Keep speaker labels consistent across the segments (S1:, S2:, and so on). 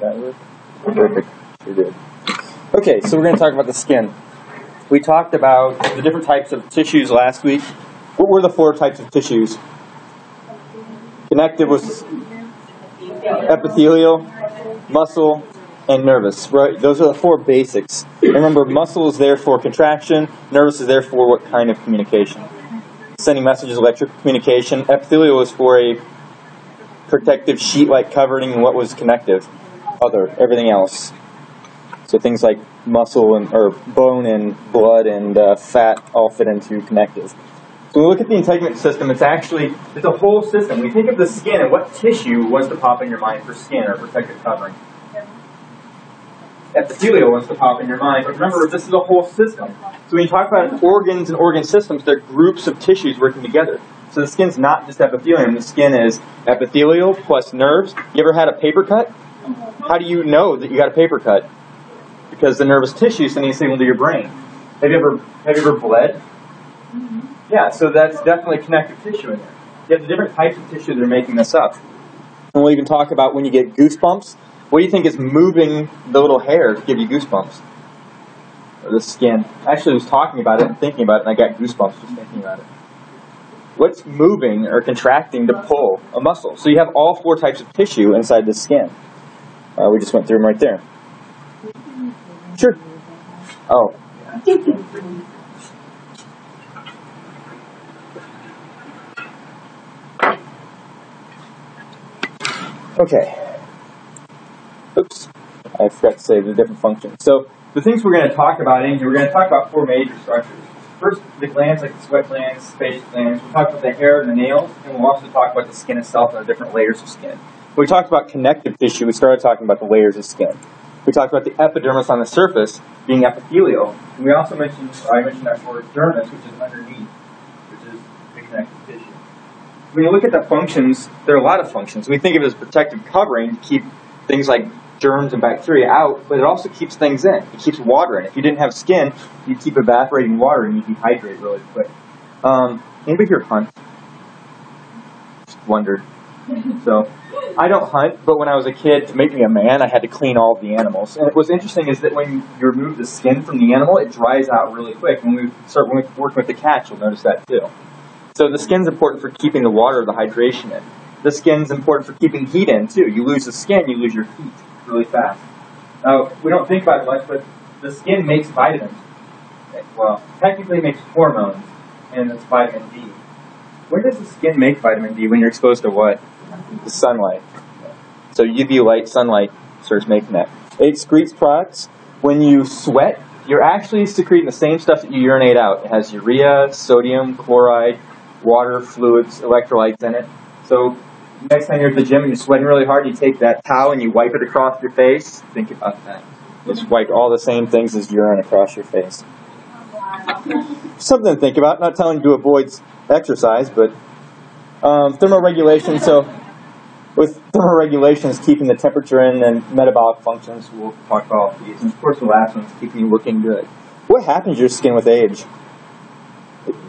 S1: that work? Perfect. Sure did. Okay, so we're going to talk about the skin. We talked about the different types of tissues last week. What were the 4 types of tissues? Connective was epithelial, muscle, and nervous, right? Those are the 4 basics. Remember, muscle is there for contraction, nervous is there for what kind of communication? Sending messages, electric communication. Epithelial is for a protective sheet-like covering, and what was connective? Everything else. So things like muscle or bone and blood and fat all fit into connective. So when we look at the integument system, it's a whole system. We think of the skin, and what tissue wants to pop in your mind for skin or protective covering? Epithelial wants to pop in your mind, but remember, this is a whole system. So when you talk about organs and organ systems, they're groups of tissues working together. So the skin's not just epithelium. The skin is epithelial plus nerves. You ever had a paper cut? How do you know that you got a paper cut? Because the nervous tissue sending a signal to your brain. Have you ever bled? Yeah, so that's definitely connective tissue in there. You have the different types of tissue that are making this up. And we'll even talk about when you get goosebumps. What do you think is moving the little hair to give you goosebumps? Or the skin. I actually was talking about it and thinking about it, and I got goosebumps just thinking about it. What's moving or contracting to pull a muscle? So you have all 4 types of tissue inside the skin. We just went through them right there. Sure. Oh. Okay. Oops. I forgot to say the different functions. So the things we're going to talk about in here, we're going to talk about 4 major structures. First, the glands like the sweat glands, space glands. We'll talk about the hair and the nails, and we'll also talk about the skin itself and the different layers of skin. When we talked about connective tissue, we started talking about the layers of skin. We talked about the epidermis on the surface being epithelial, and we also mentioned, I mentioned that word dermis, which is underneath, which is the connective tissue. When you look at the functions, there are a lot of functions. We think of it as protective covering to keep things like germs and bacteria out, but it also keeps things in. It keeps water in. If you didn't have skin, you'd keep evaporating water and you'd dehydrate really quick. Anybody here hunt? Just wondered. So, I don't hunt, but when I was a kid, to make me a man, I had to clean all of the animals. And what's interesting is that when you remove the skin from the animal, it dries out really quick. When we work with the cats, you'll notice that too. So the skin's important for keeping the water, the hydration in. The skin's important for keeping heat in too. You lose the skin, you lose your heat really fast. Now, we don't think about it much, but the skin makes vitamins. Well, technically it makes hormones, and it's vitamin D. When does the skin make vitamin D? When you're exposed to what? The sunlight. So UV light, sunlight starts making that. It excretes products. When you sweat, you're actually secreting the same stuff that you urinate out. It has urea, sodium, chloride, water, fluids, electrolytes in it. So next time you're at the gym and you're sweating really hard, you take that towel and you wipe it across your face. Think about that. Just wipe all the same things as urine across your face. Something to think about. Not telling you to avoid exercise, but thermoregulation. So with thermoregulation, keeping the temperature in, and metabolic functions, we'll talk about all of these. And of course, the last one is keeping you looking good. What happens to your skin with age?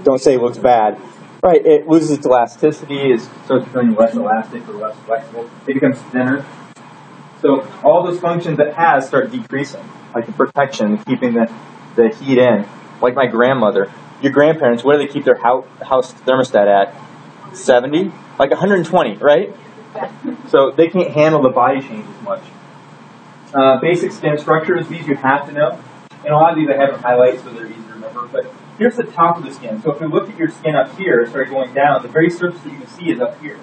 S1: Don't say it looks bad. Right, it loses its elasticity, it starts becoming less elastic or less flexible. It becomes thinner. So all those functions it has start decreasing, like the protection, keeping the heat in. Like my grandmother. Your grandparents, what do they keep their house thermostat at? 70? Like 120, right? So they can't handle the body change as much. Basic skin structures, these you have to know. And a lot of these I haven't highlighted so they're easy to remember. But here's the top of the skin. So if we look at your skin up here, start going down, the very surface that you can see is up here.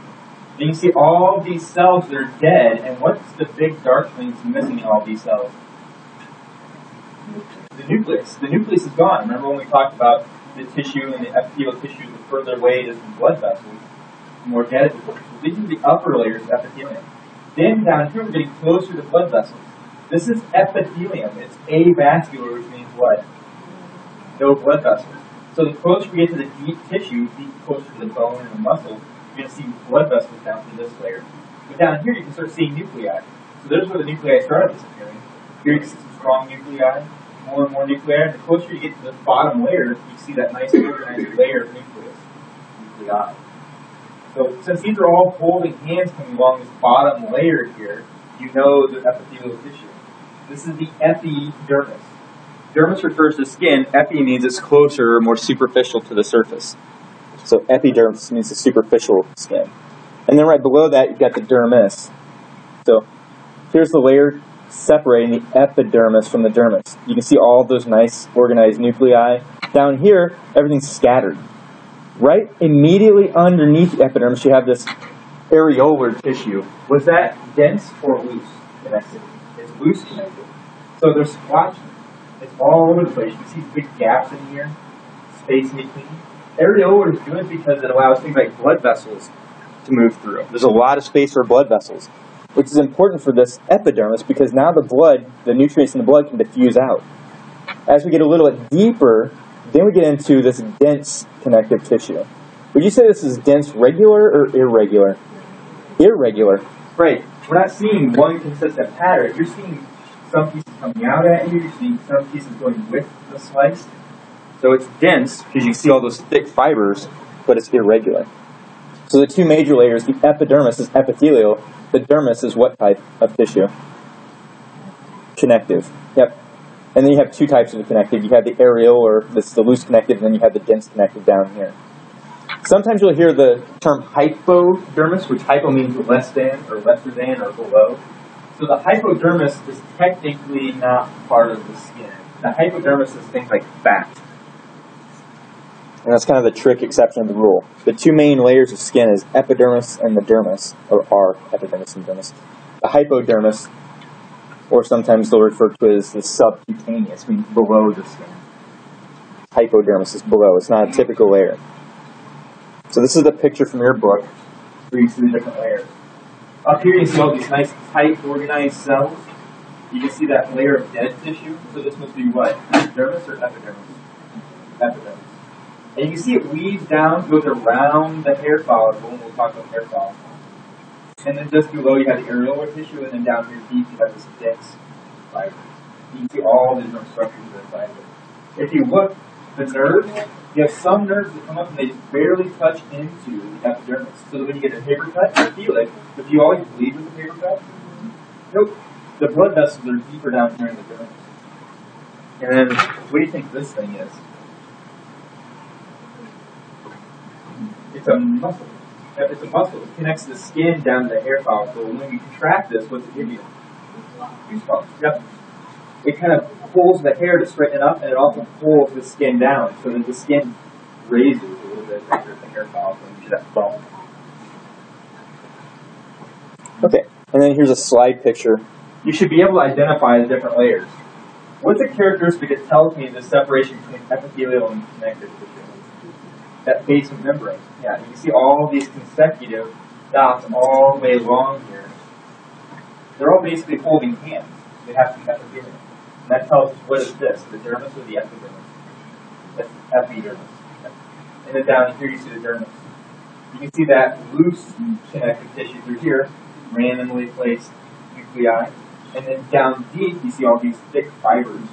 S1: And you can see all these cells that are dead, and what's the big dark thing that's missing in all these cells? The nucleus. The nucleus is gone. Remember when we talked about the tissue and the epithelial tissue, the further away it is from blood vessels, the more dead it is. So these are the upper layers of epithelium. Then down here we're getting closer to blood vessels. This is epithelium. It's avascular, which means what? No blood vessels. So the closer we get to the deep tissue, closer to the bone and the muscle, you're going to see blood vessels down through this layer. But down here you can start seeing nuclei. So there's where the nuclei started disappearing. Here you can see some strong nuclei, more and more nuclei. And the closer you get to the bottom layer, you see that nice organized layer of nuclei. So since these are all holding hands coming along this bottom layer here, you know the epithelial tissue. This is the epidermis. Dermis refers to skin. Epi means it's closer or more superficial to the surface. So epidermis means the superficial skin. And then right below that, you've got the dermis. So here's the layer separating the epidermis from the dermis. You can see all those nice organized nuclei. Down here, everything's scattered. Right immediately underneath the epidermis, you have this areolar tissue. Was that dense or loose connected? It's loose connected. So there's splotches. It's all over the place. You can see big gaps in here, space in between. Areolar is good because it allows things like blood vessels to move through. There's a lot of space for blood vessels, which is important for this epidermis because now the blood, the nutrients in the blood can diffuse out. As we get a little bit deeper, then we get into this dense connective tissue. Would you say this is dense regular or irregular? Irregular. Right. We're not seeing one consistent pattern. You're seeing some pieces coming out at you. You're seeing some pieces going with the slice. So it's dense because you see all those thick fibers, but it's irregular. So the two major layers, the epidermis is epithelial. The dermis is what type of tissue? Connective. Yep. And then you have two types of connective. You have the areolar, this is the loose connective, and then you have the dense connective down here. Sometimes you'll hear the term hypodermis, which hypo means less than, or lesser than, or below. So the hypodermis is technically not part of the skin. The hypodermis is things like fat. And that's kind of the trick exception of the rule. The two main layers of skin is epidermis and the dermis, or are epidermis and dermis. The hypodermis, or sometimes they'll refer to it as the subcutaneous, means below the skin. Hypodermis is below. It's not a typical layer. So this is the picture from your book where you see the different layers. Up here you see all these nice, tight, organized cells. You can see that layer of dead tissue. So this must be what? Dermis or epidermis? Epidermis. And you can see it weaves down, goes around the hair follicle, and we'll talk about hair follicle. And then just below you have the areolar tissue, and then down here deep you have this dense fiber. You can see all the different structures of the fiber. If you look, the nerves, you have some nerves that come up and they barely touch into the epidermis. So that when you get a paper cut, you feel it. But do you always bleed with a paper cut? Nope. The blood vessels are deeper down here in the dermis. And then, what do you think this thing is? It's a muscle. It's a muscle. It connects the skin down to the hair follicle. And when you contract this, what's it give you? Goosebumps. Yep. It kind of pulls the hair to straighten it up, and it also pulls the skin down, so that the skin raises a little bit under the hair follicle, and you get that bump. Okay, and then here's a slide picture. You should be able to identify the different layers. What's a characteristic that tells me the separation between epithelial and connective tissue? That basement membrane. Yeah, you can see all these consecutive dots all the way along here. They're all basically holding hands. They have to be epithelial. And that tells us what is this, the dermis or the epidermis? That's epidermis. And then down here you see the dermis. You can see that loose connective tissue through here, randomly placed nuclei. And then down deep you see all these thick fibers.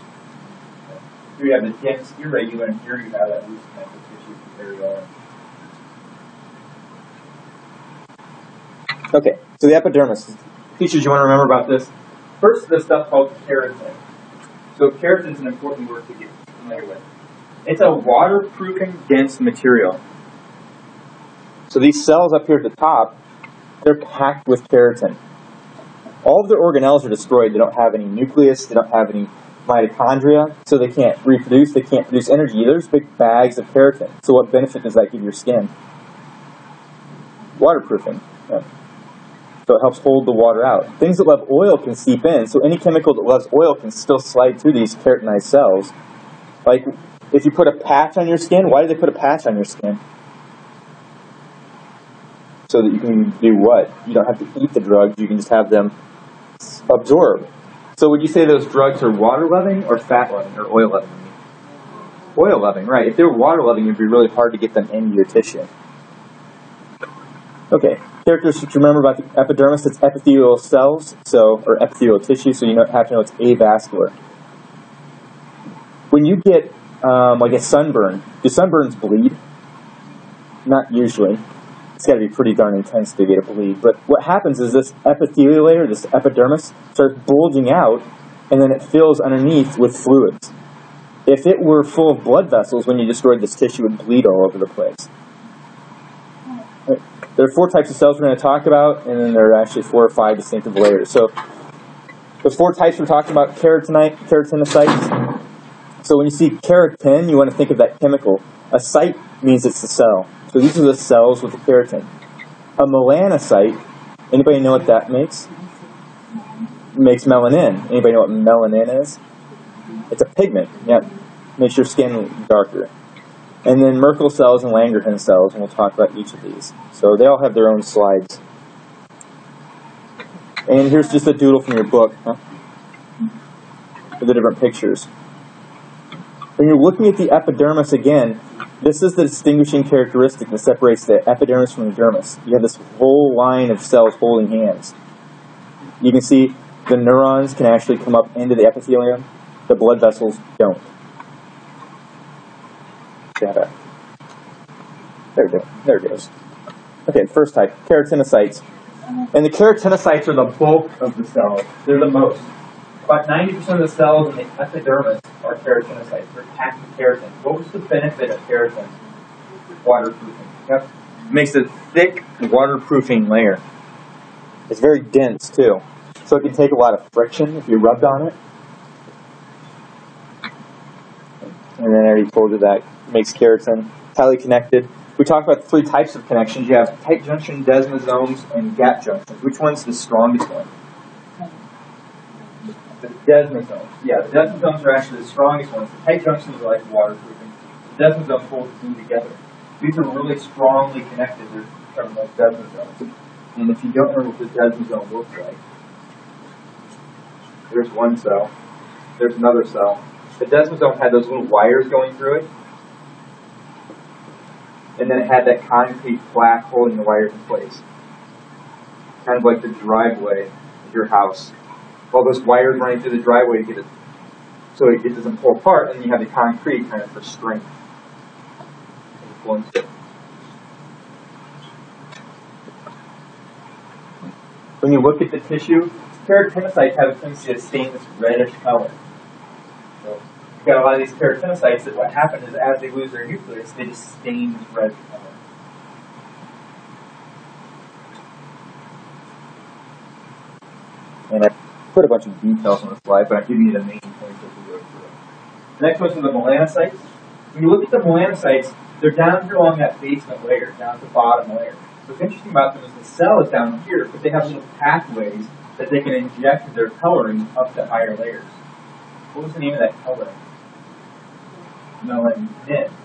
S1: Here you have the dense irregular, and here you have that loose connective tissue areolar. Okay, so the epidermis. Features you want to remember about this. First, this stuff called keratin. So keratin is an important word to get familiar with. It's a waterproofing dense material. So these cells up here at the top, they're packed with keratin. All of their organelles are destroyed. They don't have any nucleus. They don't have any mitochondria. So they can't reproduce. They can't produce energy. There's big bags of keratin. So what benefit does that give your skin? Waterproofing. Yeah. So it helps hold the water out. Things that love oil can seep in. So any chemical that loves oil can still slide through these keratinized cells. Like if you put a patch on your skin, why do they put a patch on your skin? So that you can do what? You don't have to eat the drugs. You can just have them absorb. So would you say those drugs are water-loving or fat-loving or oil-loving? Oil-loving, right. If they were water-loving, it would be really hard to get them into your tissue. Okay, characteristics to remember about the epidermis, it's epithelial cells, or epithelial tissue, so you have to know it's avascular. When you get like a sunburn, do sunburns bleed? Not usually. It's got to be pretty darn intense to get it believed. But what happens is this epithelial layer, this epidermis, starts bulging out, and then it fills underneath with fluids. If it were full of blood vessels, when you destroyed this tissue, it would bleed all over the place. There are 4 types of cells we're going to talk about, and then there are actually 4 or 5 distinctive layers. So the 4 types we're talking about: keratinocytes. So when you see keratin, you want to think of that chemical. A cyte means it's the cell. So these are the cells with the keratin. A melanocyte, anybody know what that makes? It makes melanin. Anybody know what melanin is? It's a pigment. Yeah, makes your skin darker. And then Merkel cells and Langerhans cells, and we'll talk about each of these. So they all have their own slides. And here's just a doodle from your book, with the different pictures. When you're looking at the epidermis again, this is the distinguishing characteristic that separates the epidermis from the dermis. You have this whole line of cells holding hands. You can see the neurons can actually come up into the epithelium. The blood vessels don't. There it goes. Okay, first type, keratinocytes. And the keratinocytes are the bulk of the cells. They're the most. About 90% of the cells in the epidermis are keratinocytes. They're packed with keratin. What was the benefit of keratin? Waterproofing. Yep. It makes a thick waterproofing layer. It's very dense too. So it can take a lot of friction if you rubbed on it. And then I already told you that makes keratin highly connected. We talked about the 3 types of connections. You have tight junction desmosomes and gap junctions. Which one's the strongest one? The desmosomes. Yeah, the desmosomes are actually the strongest ones. The tight junctions are like waterproofing. The desmosomes hold the 2 together. These are really strongly connected. They're termed as desmosomes. And if you don't know what the desmosome looks like, there's one cell. There's another cell. The desmosome had those little wires going through it. And then it had that concrete plaque holding the wires in place. Kind of like the driveway of your house. All those wires running through the driveway to get it so it doesn't pull apart, and then you have the concrete kind of for strength. When you look at the tissue, keratinocytes have a tendency to stain this reddish color. So you've got a lot of these keratinocytes that what happens is as they lose their nucleus, they just stain this red color. And I put a bunch of details on the slide, but I'm giving you the main points as we go through it. The next one's the melanocytes. When you look at the melanocytes, they're down here along that basement layer, down at the bottom layer. What's interesting about them is the cell is down here, but they have little pathways that they can inject their coloring up to higher layers. What was the name of that coloring? Melanin.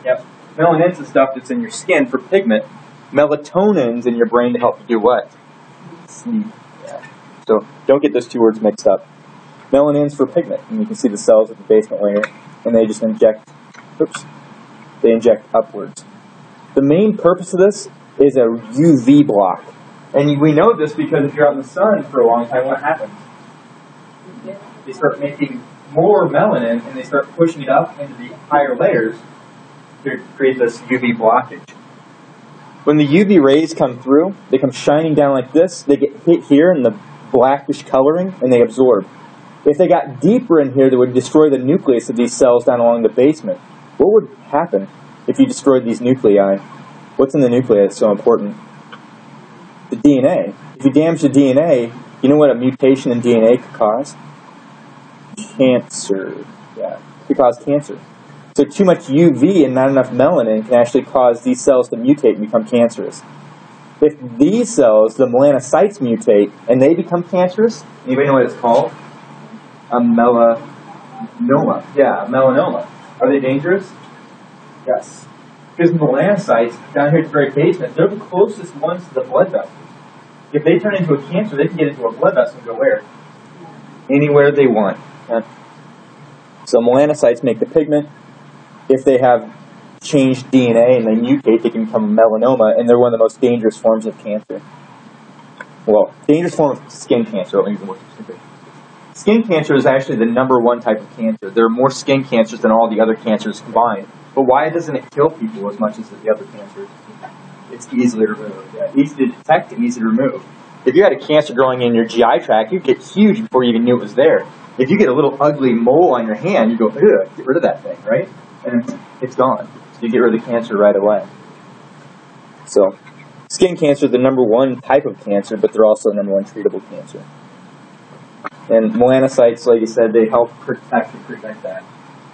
S1: Yep. Melanin's the stuff that's in your skin for pigment. Melatonin's in your brain to help you do what? Sleep. Yeah. So don't get those 2 words mixed up. Melanin's for pigment, and you can see the cells at the basement layer, and they just inject, they inject upwards. The main purpose of this is a UV block. And we know this because if you're out in the sun for a long time, what happens? They start making more melanin, and they start pushing it up into the higher layers to create this UV blockage. When the UV rays come through, they come shining down like this, they get hit here in the blackish coloring, and they absorb. If they got deeper in here, they would destroy the nucleus of these cells down along the basement. What would happen if you destroyed these nuclei? What's in the nuclei that's so important? The DNA. If you damage the DNA, you know what a mutation in DNA could cause? Cancer. Yeah, it could cause cancer. So too much UV and not enough melanin can actually cause these cells to mutate and become cancerous. If these cells, the melanocytes, mutate and they become cancerous, anybody know what it's called? A melanoma. Yeah, a melanoma. Are they dangerous? Yes. Because melanocytes, down here at the very basement, they're the closest ones to the blood vessels. If they turn into a cancer, they can get into a blood vessel and go where? Anywhere they want. Yeah. So melanocytes make the pigment. If they have changed DNA and they mutate, they can become melanoma, and they're one of the most dangerous forms of cancer. Well, dangerous form of skin cancer. Let me be more specific. Skin cancer is actually the #1 type of cancer. There are more skin cancers than all the other cancers combined. But why doesn't it kill people as much as the other cancers? It's easily removed. Yeah, easy to detect and easy to remove. If you had a cancer growing in your GI tract, you'd get huge before you even knew it was there. If you get a little ugly mole on your hand, you go, ugh, get rid of that thing, right? And it's gone. So you get rid of the cancer right away. So, skin cancer is the #1 type of cancer, but they're also the #1 treatable cancer. And melanocytes, like you said, they help protect that.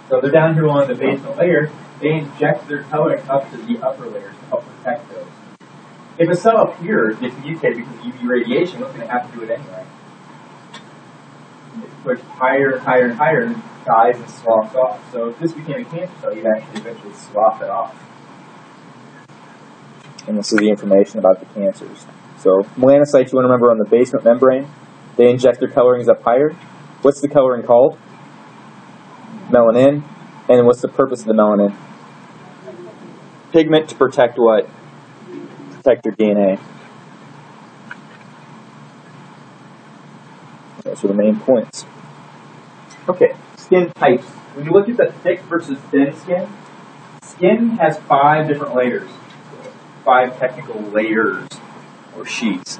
S1: So they're down here along the basement layer. They inject their coloring up to the upper layers to help protect those. If a cell up here gets mutated because of UV radiation, what's going to have to do it anyway? It's pushed higher and higher and higher and dies and sloughs off. So if this became a cancer cell, you'd actually eventually slough it off. And this is the information about the cancers. So melanocytes, you want to remember on the basement membrane, they inject their colorings up higher. What's the coloring called? Melanin. And what's the purpose of the melanin? Pigment to protect what? Protect your DNA. Those are the main points. Okay, skin types. When you look at the thick versus thin skin, skin has 5 different layers. 5 technical layers or sheets.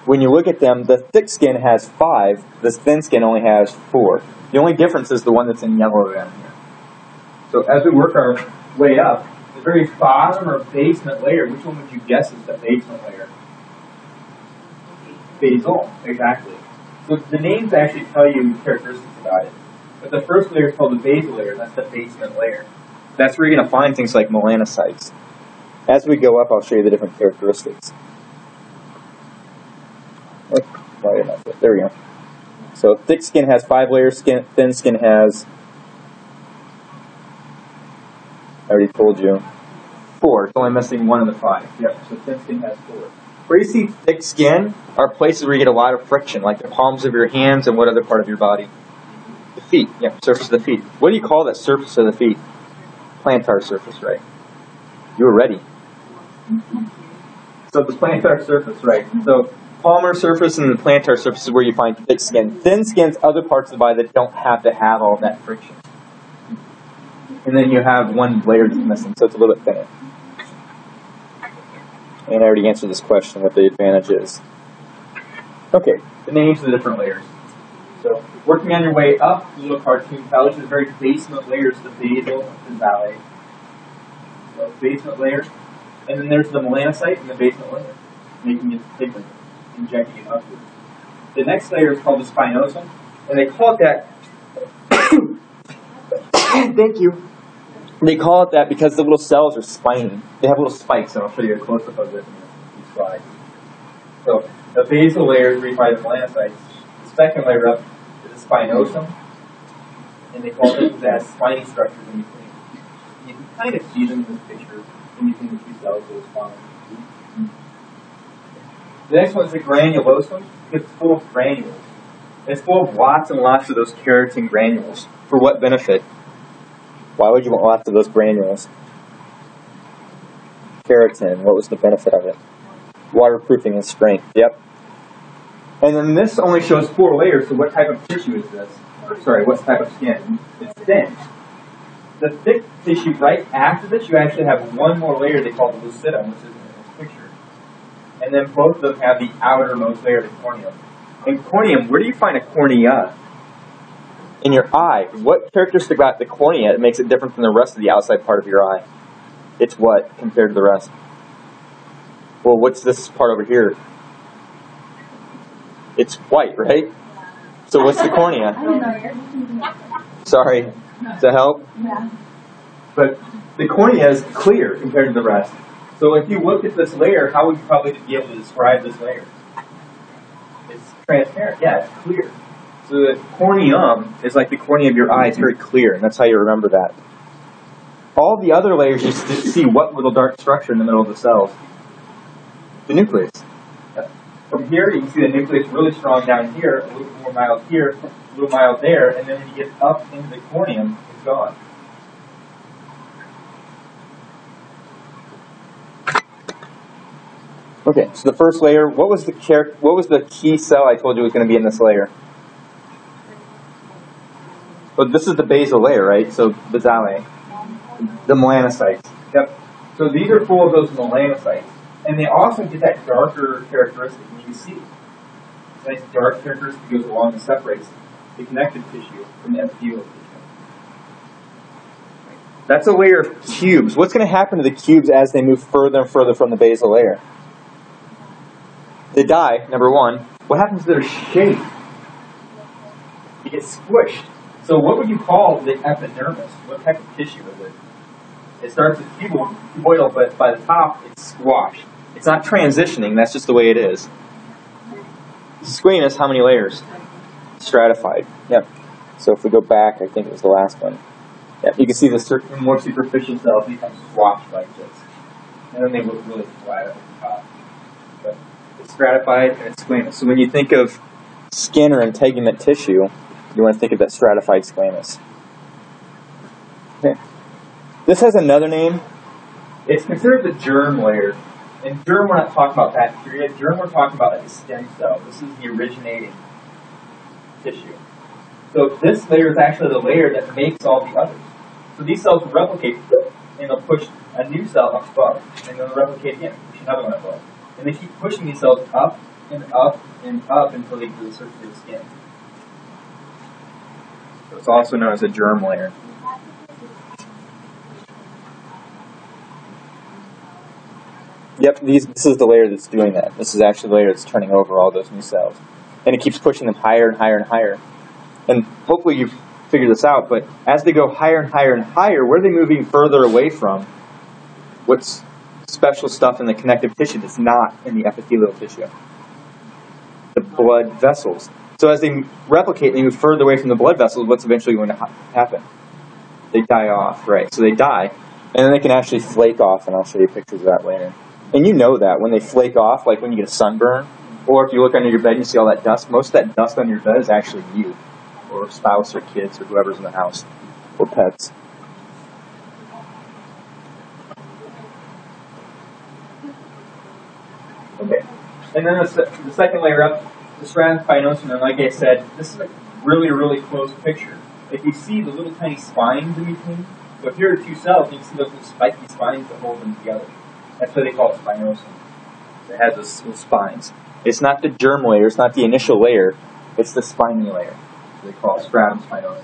S1: When you look at them, the thick skin has 5, the thin skin only has 4. The only difference is the one that's in yellow down here. So as we work our way up, the very bottom or basement layer, which one would you guess is the basement layer? Basal, exactly. So the names actually tell you characteristics about it. But the first layer is called the basal layer, that's the basement layer. That's where you're going to find things like melanocytes. As we go up, I'll show you the different characteristics. There we go. So thick skin has 5 layers, thin skin has, I already told you, 4. It's only missing 1 of the 5. Yep, so thin skin has 4. Where you see thick skin are places where you get a lot of friction, like the palms of your hands and what other part of your body? The feet. Yep, surface of the feet. What do you call that surface of the feet? Plantar surface, right? You were ready. So the plantar surface, right? So palmar surface and the plantar surface is where you find thick skin. Thin skin's other parts of the body that don't have to have all that friction. And then you have 1 layer that's missing, so it's a little bit thinner. And I already answered this question, what the advantage is. Okay, the names of the different layers. So working on your way up, the little cartoon tells you the very basement layers, the basal and valley. So basement layer. And then there's the melanocyte in the basement layer, making it thicker, injecting it upwards. The next layer is called the spinosum, and they call it that. Thank you. They call it that because the little cells are spiny. They have little spikes, and I'll show you a close-up of it in these slides. So the basal layer is where you find the melanocytes. The second layer up is the spinosum, and they call it that spiny structure in between. You can kind of see them in this picture in between the 2 cells of the spine. The next one is the granulosum. It's full of granules. It's full of lots and lots of those keratin granules. For what benefit? Why would you want lots of those granules? Keratin, what was the benefit of it? Waterproofing and strength, yep. And then this only shows 4 layers, so what type of tissue is this? Or, sorry, what type of skin? It's thin. The thick tissue right after this, you actually have 1 more layer they call the lucidum, which is in this picture. And then both of them have the outermost layer, the corneum. And corneum, where do you find a cornea? In your eye. What characteristic about the cornea that makes it different from the rest of the outside part of your eye? It's what compared to the rest? Well, what's this part over here? It's white, right? So what's the cornea? Sorry. Does that help? Yeah. But the cornea is clear compared to the rest. So if you look at this layer, how would you probably be able to describe this layer? It's transparent. Yeah, it's clear. So the corneum is like the cornea of your eye. It's very clear, and that's how you remember that. All the other layers, you see what little dark structure in the middle of the cells? The nucleus. From here, you can see the nucleus really strong down here, a little more mild here, a little mild there, and then when you get up into the corneum, it's gone. Okay, so the first layer, what was the key cell I told you was going to be in this layer? Well, this is the basal layer, right? So basale, the melanocytes. Yep. So these are full of those melanocytes. And they also get that darker characteristic. And you can see this nice dark characteristic goes along and separates the connective tissue from the epithelial tissue. That's a layer of cubes. What's going to happen to the cubes as they move further and further from the basal layer? They die, number one. What happens to their shape? It gets squished. So what would you call the epidermis? What type of tissue is it? It starts with cuboidal, but by the top it's squashed. It's not transitioning, that's just the way it is. Squamous, how many layers? Stratified. Yep. So if we go back, I think it was the last one. Yep. You can see the more superficial cells become squashed like this. And then they look really flat at the top. But it's stratified and it's squamous. So when you think of skin or integument tissue, you want to think of that stratified squamous. Okay. This has another name. It's considered the germ layer. In germ, we're not talking about bacteria. Germ, we're talking about like a stem cell. This is the originating tissue. So this layer is actually the layer that makes all the others. So these cells will replicate, and they'll push a new cell up above, and they'll replicate again, push another one above. And they keep pushing these cells up and up and up until they get to the surface of the skin. So it's also known as a germ layer. Yep, this is the layer that's doing that. This is actually the layer that's turning over all those new cells. And it keeps pushing them higher and higher and higher. And hopefully you've figured this out, but as they go higher and higher and higher, where are they moving further away from? What's special stuff in the connective tissue that's not in the epithelial tissue? The blood vessels. So as they replicate and they move further away from the blood vessels, what's eventually going to happen? They die off, right? So they die, and then they can actually flake off, and I'll show you pictures of that later. And you know that when they flake off, like when you get a sunburn, or if you look under your bed and you see all that dust, most of that dust on your bed is actually you, or spouse, or kids, or whoever's in the house, or pets. Okay, and then the second layer up, the stratum spinosum, and like I said, this is a really, really close picture. If you see the little tiny spines in between, so if here are two cells, you can see those little spiky spines that hold them together. That's why they call it spinosum. It has those little spines. It's not the germ layer, it's not the initial layer, it's the spiny layer. They call it stratum spinosum.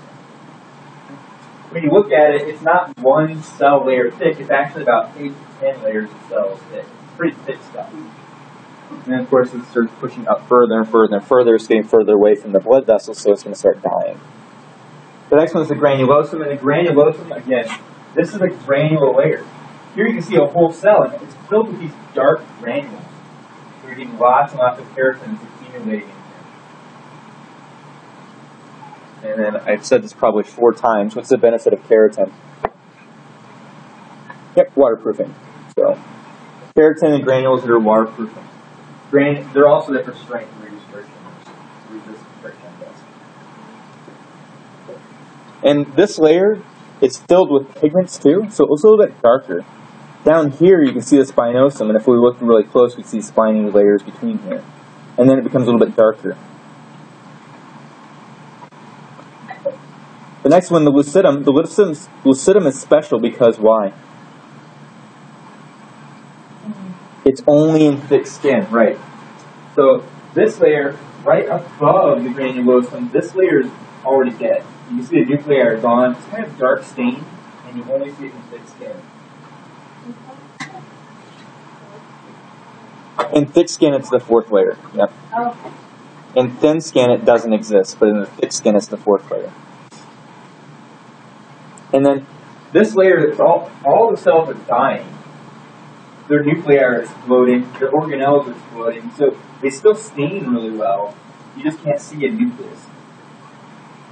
S1: When you look at it, it's not one cell layer thick, it's actually about 8 to 10 layers of cells thick. It's pretty thick stuff. And then, of course, it starts pushing up further and further and further. It's getting further away from the blood vessels, so it's going to start dying. The next one is the granulosum. And the granulosum, again, this is a granular layer. Here you can see a whole cell, and it's filled with these dark granules. So you're getting lots and lots of keratin accumulating in here. And then I've said this probably 4 times. What's the benefit of keratin? Yep, waterproofing. So keratin and granules that are waterproofing. They're also there for strength and resist friction. And this layer, it's filled with pigments too, so it looks a little bit darker. Down here you can see the spinosum, and if we look really close, we see spiny layers between here. And then it becomes a little bit darker. The next one, the lucidum. The lucidum is special because why? It's only in thick skin, right. So this layer, right above the granulosum, this layer is already dead. You can see the nuclei are gone. It's kind of dark stained, and you only see it in thick skin. In thick skin, it's the 4th layer. Yep. In thin skin, it doesn't exist, but in the thick skin, it's the 4th layer. And then this layer, it's all the cells are dying. Their nuclei are exploding, their organelles are exploding, so they still stain really well. You just can't see a nucleus.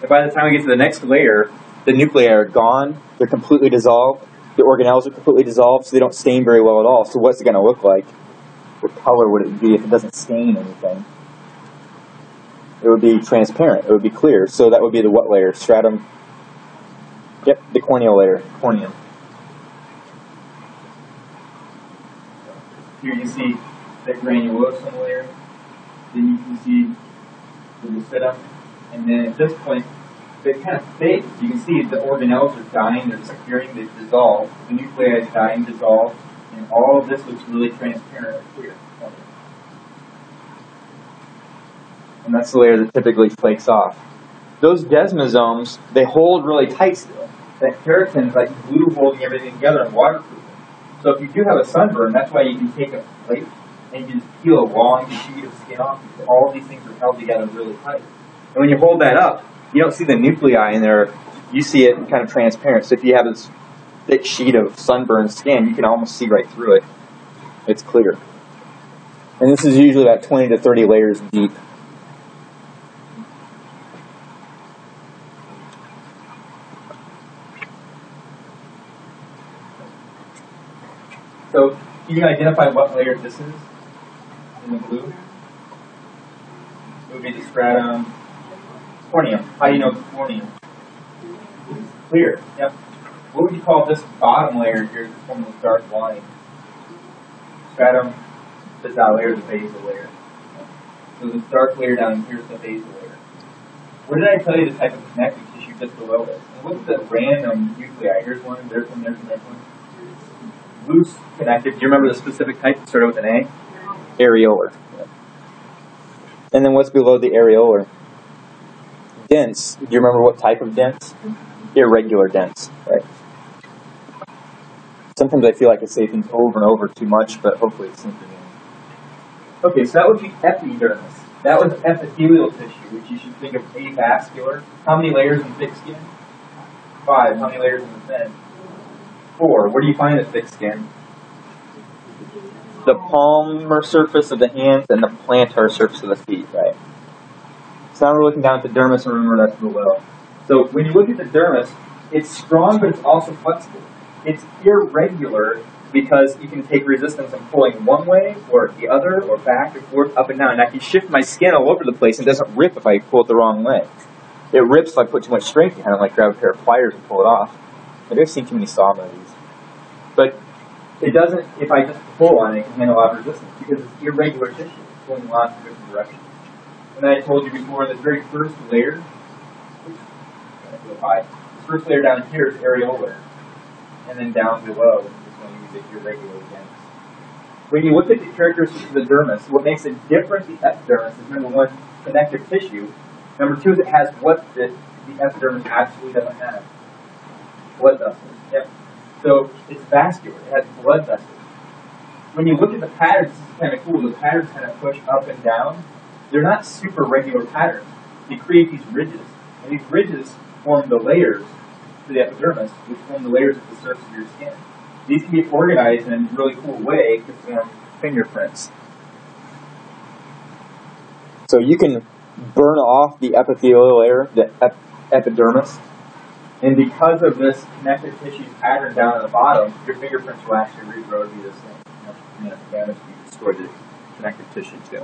S1: And by the time we get to the next layer, the nuclei are gone, they're completely dissolved, the organelles are completely dissolved, so they don't stain very well at all. So what's it going to look like? What color would it be if it doesn't stain anything? It would be transparent, it would be clear. So that would be the what layer? Stratum? Yep, the corneal layer, corneum. Here you see the granulosum layer, then you can see the lucidum, and then at this point, they kind of fade. You can see the organelles are dying, they're disappearing, they dissolve. The nuclei is dying, dissolve, And all of this looks really transparent or clear. And that's the layer that typically flakes off. Those desmosomes, they hold really tight still. That keratin's like glue holding everything together and waterproofing. So if you do have a sunburn, that's why you can take a plate and you just peel a long sheet of skin off because all of these things are held together really tight. And when you hold that up, you don't see the nuclei in there. You see it kind of transparent. So if you have this thick sheet of sunburned skin, you can almost see right through it. It's clear. And this is usually about 20 to 30 layers deep. So can you identify what layer this is in the blue? It would be the stratum corneum. How do you know it's corneum? It's clear. Yep. What would you call this bottom layer here that's forming this dark line? Stratum is that layer, the basal layer. So this dark layer down here is the basal layer. What did I tell you the type of connective tissue just below this? And look at the random nuclei. Here's one, there's one, there's one, there's one. Loose connective. Do you remember the specific type that started with an A? Areolar. Yep. And then what's below the areolar? Dense. Do you remember what type of dense? Irregular dense, right? Sometimes I feel like I say things over and over too much, but hopefully it's sinking in. Okay, so that would be epidermis. That was epithelial tissue, which you should think of avascular. How many layers in thick skin? 5. How many layers in the thin? 4. Where do you find the thick skin? The palmar surface of the hands and the plantar surface of the feet, right? So now we're looking down at the dermis, and remember that's below. So when you look at the dermis, it's strong, but it's also flexible. It's irregular because you can take resistance in pulling one way or the other or back and forth, up and down. And I can shift my skin all over the place and it doesn't rip if I pull it the wrong way. It rips if I put too much strength behind it, like grab a pair of pliers and pull it off. I've seen too many saw movies. But it doesn't, if I just pull on it, it can handle a lot of resistance because it's irregular tissue. It's going in lots of different directions. And I told you before, this very first layer, the first layer down here is areolar. And then down below, this one you use irregular dense. When you look at the characteristics of the dermis, what makes it different the epidermis is number one, connective tissue. Number two is it has what the epidermis absolutely doesn't have. Blood vessels. Yep. So it's vascular. It has blood vessels. When you look at the patterns, this is kind of cool. The patterns kind of push up and down. They're not super regular patterns. They create these ridges. And these ridges form the layers for the epidermis, which form the layers of the surface of your skin. These can be organized in a really cool way to form fingerprints. So you can burn off the epithelial layer, the epidermis, and because of this connective tissue pattern down at the bottom, your fingerprints will actually regrow to be the same. You know, damage you destroy the connective tissue too.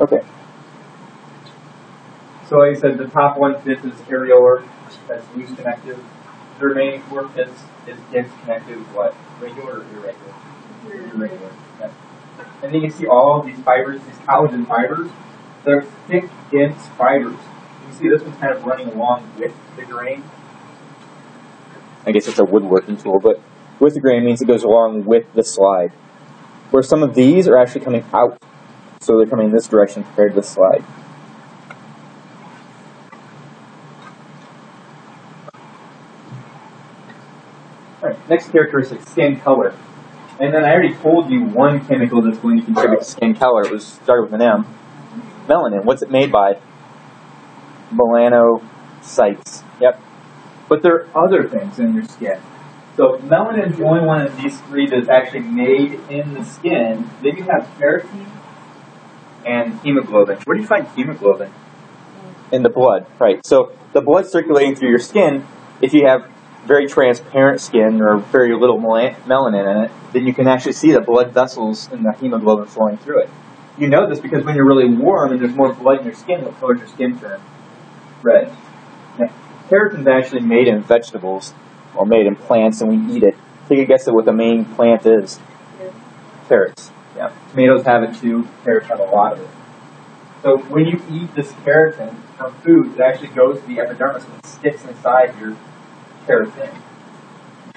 S1: Okay. So like I said, the top 1/5 is areolar, that's loose connective. The remaining 4/5 is dense connective, what? Regular or irregular? Irregular. Yeah. And then you can see all of these fibers, these collagen fibers. They're thick, dense fibers. You see this one's kind of running along with the grain. I guess it's a woodworking tool, but with the grain means it goes along with the slide. Where some of these are actually coming out. So they're coming in this direction compared to the slide. Alright, next characteristic, skin color. And then I already told you one chemical that's going to contribute to skin color. It was started with an M. Melanin. What's it made by? Melanocytes. Yep. But there are other things in your skin. So melanin is the only one of these three that's actually made in the skin. Then you have keratin and hemoglobin. Where do you find hemoglobin? In the blood, right. So the blood circulating through your skin, if you have very transparent skin or very little melanin in it, then you can actually see the blood vessels and the hemoglobin flowing through it. You know this because when you're really warm and there's more blood in your skin, what color does your skin turn? Red. Now, keratin is actually made in vegetables or made in plants and we eat it. Take a guess at what the main plant is. Carrots. Yeah. Tomatoes have it too. Carrots have a lot of it. So when you eat this keratin, from food, it actually goes to the epidermis and sticks inside your keratin.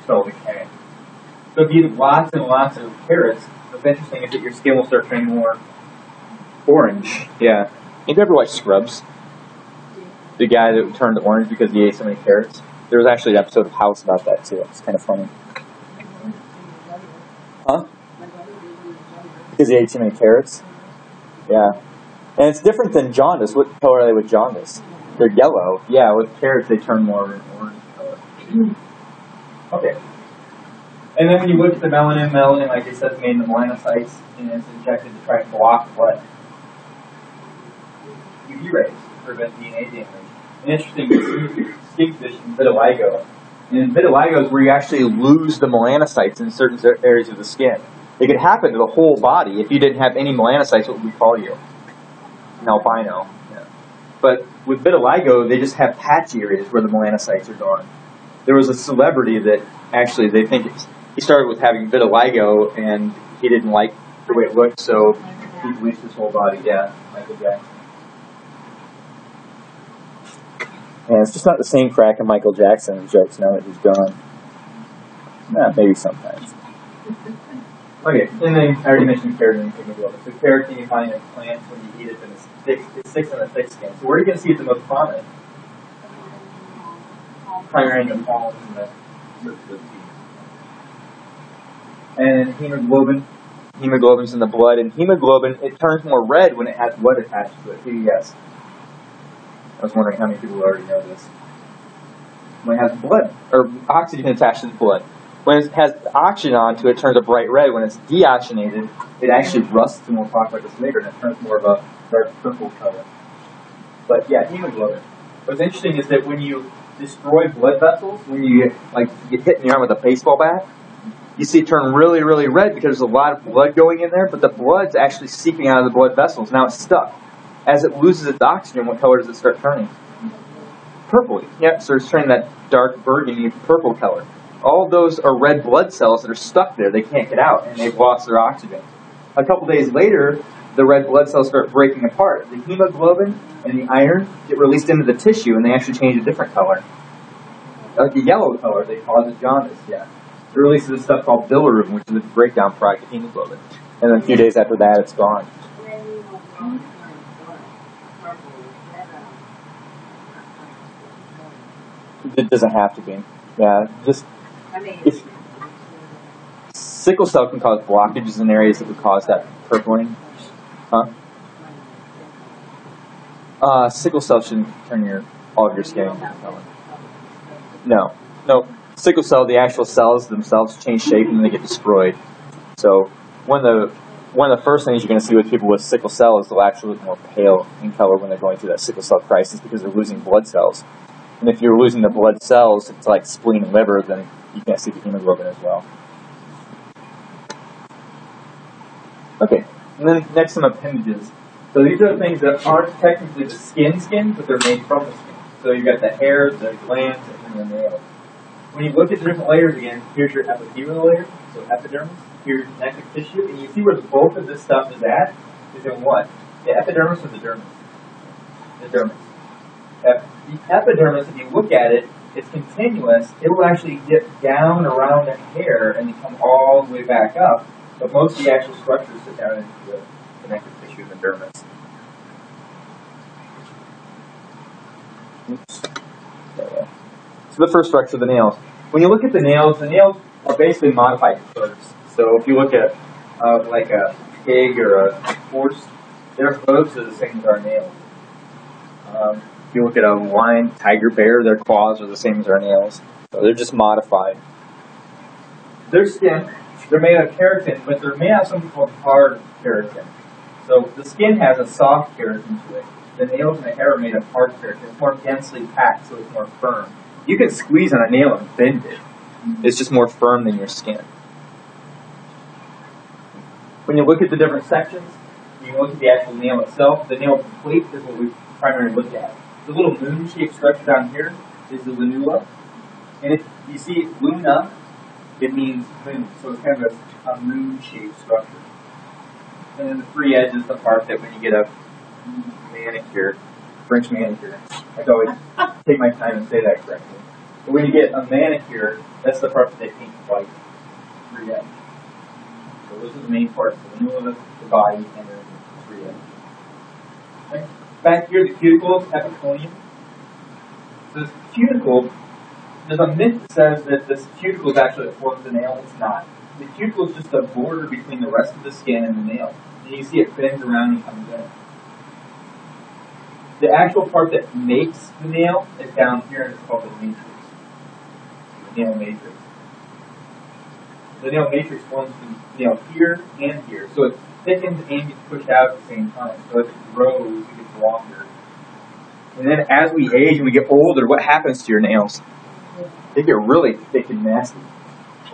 S1: So decay. So if you eat lots and lots of carrots, what's interesting is that your skin will start turning more orange. Yeah. You ever watch Scrubs? The guy that turned orange because he ate so many carrots. There was actually an episode of House about that too. It's kind of funny. Huh? Because he ate too many carrots? Yeah. And it's different than jaundice. What color are they with jaundice? They're yellow. Yeah, with carrots they turn more orange color. Okay. And then when you look at the melanin, like I said, is made in the melanocytes, and it's injected to try and block what? UV rays to prevent DNA damage. An interesting skin condition, vitiligo. And vitiligo is where you actually lose the melanocytes in certain areas of the skin. It could happen to the whole body. If you didn't have any melanocytes, what would we call you? An albino. Yeah. But with vitiligo, they just have patchy areas where the melanocytes are gone. There was a celebrity that actually, they think he started with having vitiligo, and he didn't like the way it looked, so he bleached his whole body. Yeah, Michael Jackson. Yeah, it's just not the same cracking Michael Jackson jokes now that he's gone. Nah, maybe sometimes. Okay, and then I already mentioned keratin and hemoglobin. So keratin you find in plants when you eat it, and it sticks on the thick skin. So where are you going to see it the most prominent? Primarily in the palms and the surface of the teeth. And hemoglobin. Hemoglobin's in the blood, and hemoglobin, it turns more red when it has blood attached to it. Who do you guess? I was wondering how many people already know this. When it has blood, or oxygen attached to the blood. When it has oxygen onto it, it turns a bright red. When it's deoxygenated, it actually rusts, and we'll talk about this later, and it turns more of a dark purple color. But yeah, hemoglobin. What's interesting is that when you destroy blood vessels, when you get hit in the arm with a baseball bat, you see it turn really, really red because there's a lot of blood going in there, but the blood's actually seeping out of the blood vessels. Now it's stuck. As it loses its oxygen, what color does it start turning? Purpley. Yep, so it's turning that dark burgundy purple color. All of those are red blood cells that are stuck there. They can't get out, and they've lost their oxygen. A couple days later, the red blood cells start breaking apart. The hemoglobin and the iron get released into the tissue, and they actually change a different color. Like a yellow color, they cause it jaundice, yeah. It releases this stuff called bilirubin, which is a breakdown product of hemoglobin. And then a few days after that, it's gone. It doesn't have to be. Yeah, just if sickle cell can cause blockages in areas that would cause that purpling. Huh? Sickle cell shouldn't turn all of your skin into color. No. Sickle cell, the actual cells themselves change shape and they get destroyed. So one of the first things you're going to see with people with sickle cell is they'll actually look more pale in color when they're going through that sickle cell crisis because they're losing blood cells. And if you're losing the blood cells, it's like spleen and liver, then you can't see the hemoglobin as well. Okay, and then next some appendages. So these are things that aren't technically the skin, but they're made from the skin. So you've got the hairs, the glands, and then the nails. When you look at the different layers again, here's your epithelial layer, so epidermis. Here's connective tissue, and you see where the bulk of this stuff is at? Is in what? The epidermis or the dermis? The dermis. The epidermis, if you look at it, it's continuous. It will actually dip down around the hair and then come all the way back up. But most of the actual structures sit down into the connective tissue in the dermis. Oops. So the first structure, the nails. When you look at the nails are basically modified hooves. So if you look at like a pig or a horse, their hooves are the same as our nails. If you look at a lion, tiger, bear, their claws are the same as our nails. So they're just modified. Their skin, they're made of keratin, but they're made out of something called hard keratin. So the skin has a soft keratin to it. The nails and the hair are made of hard keratin. It's more densely packed, so it's more firm. You can squeeze on a nail and bend it. It's just more firm than your skin. When you look at the different sections, you can look at the actual nail itself. The nail plate is what we primarily look at. The little moon-shaped structure down here is the lunula. And if you see luna, it means moon. So it's kind of a moon-shaped structure. And then the free edge is the part that when you get a manicure, French manicure. I always take my time and say that correctly. But when you get a manicure, that's the part that they paint white. Free edge. So those are the main parts, the middle of the body and then the free edge. Okay. Back here, the cuticle, epiconium. So this cuticle, there's a myth that says that this cuticle is actually what forms the nail. It's not. The cuticle is just a border between the rest of the skin and the nail. And you see it bends around and comes in. The actual part that makes the nail is down here, and it's called the matrix. The nail matrix. The nail matrix forms the nail here and here. So it thickens and gets pushed out at the same time. So as it grows, it gets longer. And then as we age and we get older, what happens to your nails? They get really thick and nasty.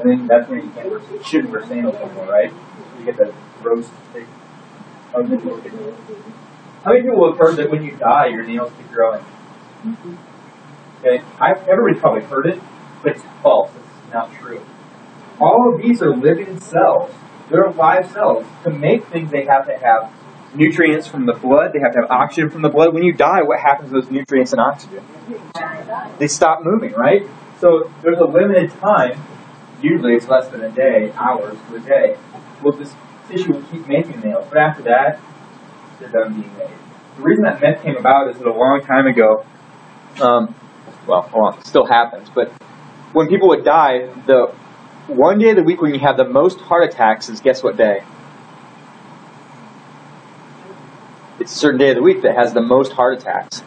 S1: And then that's when you shouldn't wear sandals anymore, right? You get that gross, thick, ugly looking nail. How many people have heard that when you die, your nails keep growing? Okay, everybody's probably heard it, but it's false. It's not true. All of these are living cells. They're live cells. To make things, they have to have nutrients from the blood. They have to have oxygen from the blood. When you die, what happens to those nutrients and oxygen? They stop moving, right? So there's a limited time. Usually it's less than a day, hours to a day. Well, this tissue will keep making nails. But after that, they're done being made. The reason that myth came about is that a long time ago, it still happens, but when people would die, the one day of the week when you have the most heart attacks is guess what day? It's a certain day of the week that has the most heart attacks.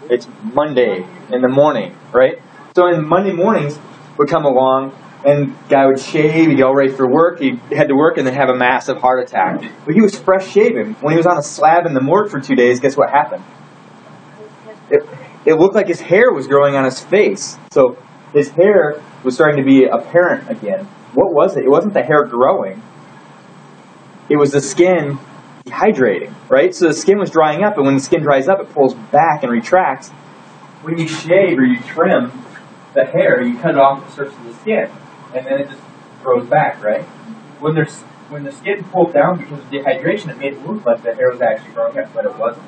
S1: It's Monday in the morning, right? So in Monday mornings would come along, and guy would shave, he'd get all ready for work, he'd head to work, and then have a massive heart attack. But he was fresh shaven. When he was on a slab in the morgue for 2 days, guess what happened? It looked like his hair was growing on his face. So his hair was starting to be apparent again. What was it? It wasn't the hair growing. It was the skin dehydrating, right? So the skin was drying up, and when the skin dries up, it pulls back and retracts. When you shave or you trim the hair, you cut it off the surface of the skin. And then it just grows back, right? When the skin pulled down because of dehydration, it made it look like the hair was actually growing up, but it wasn't.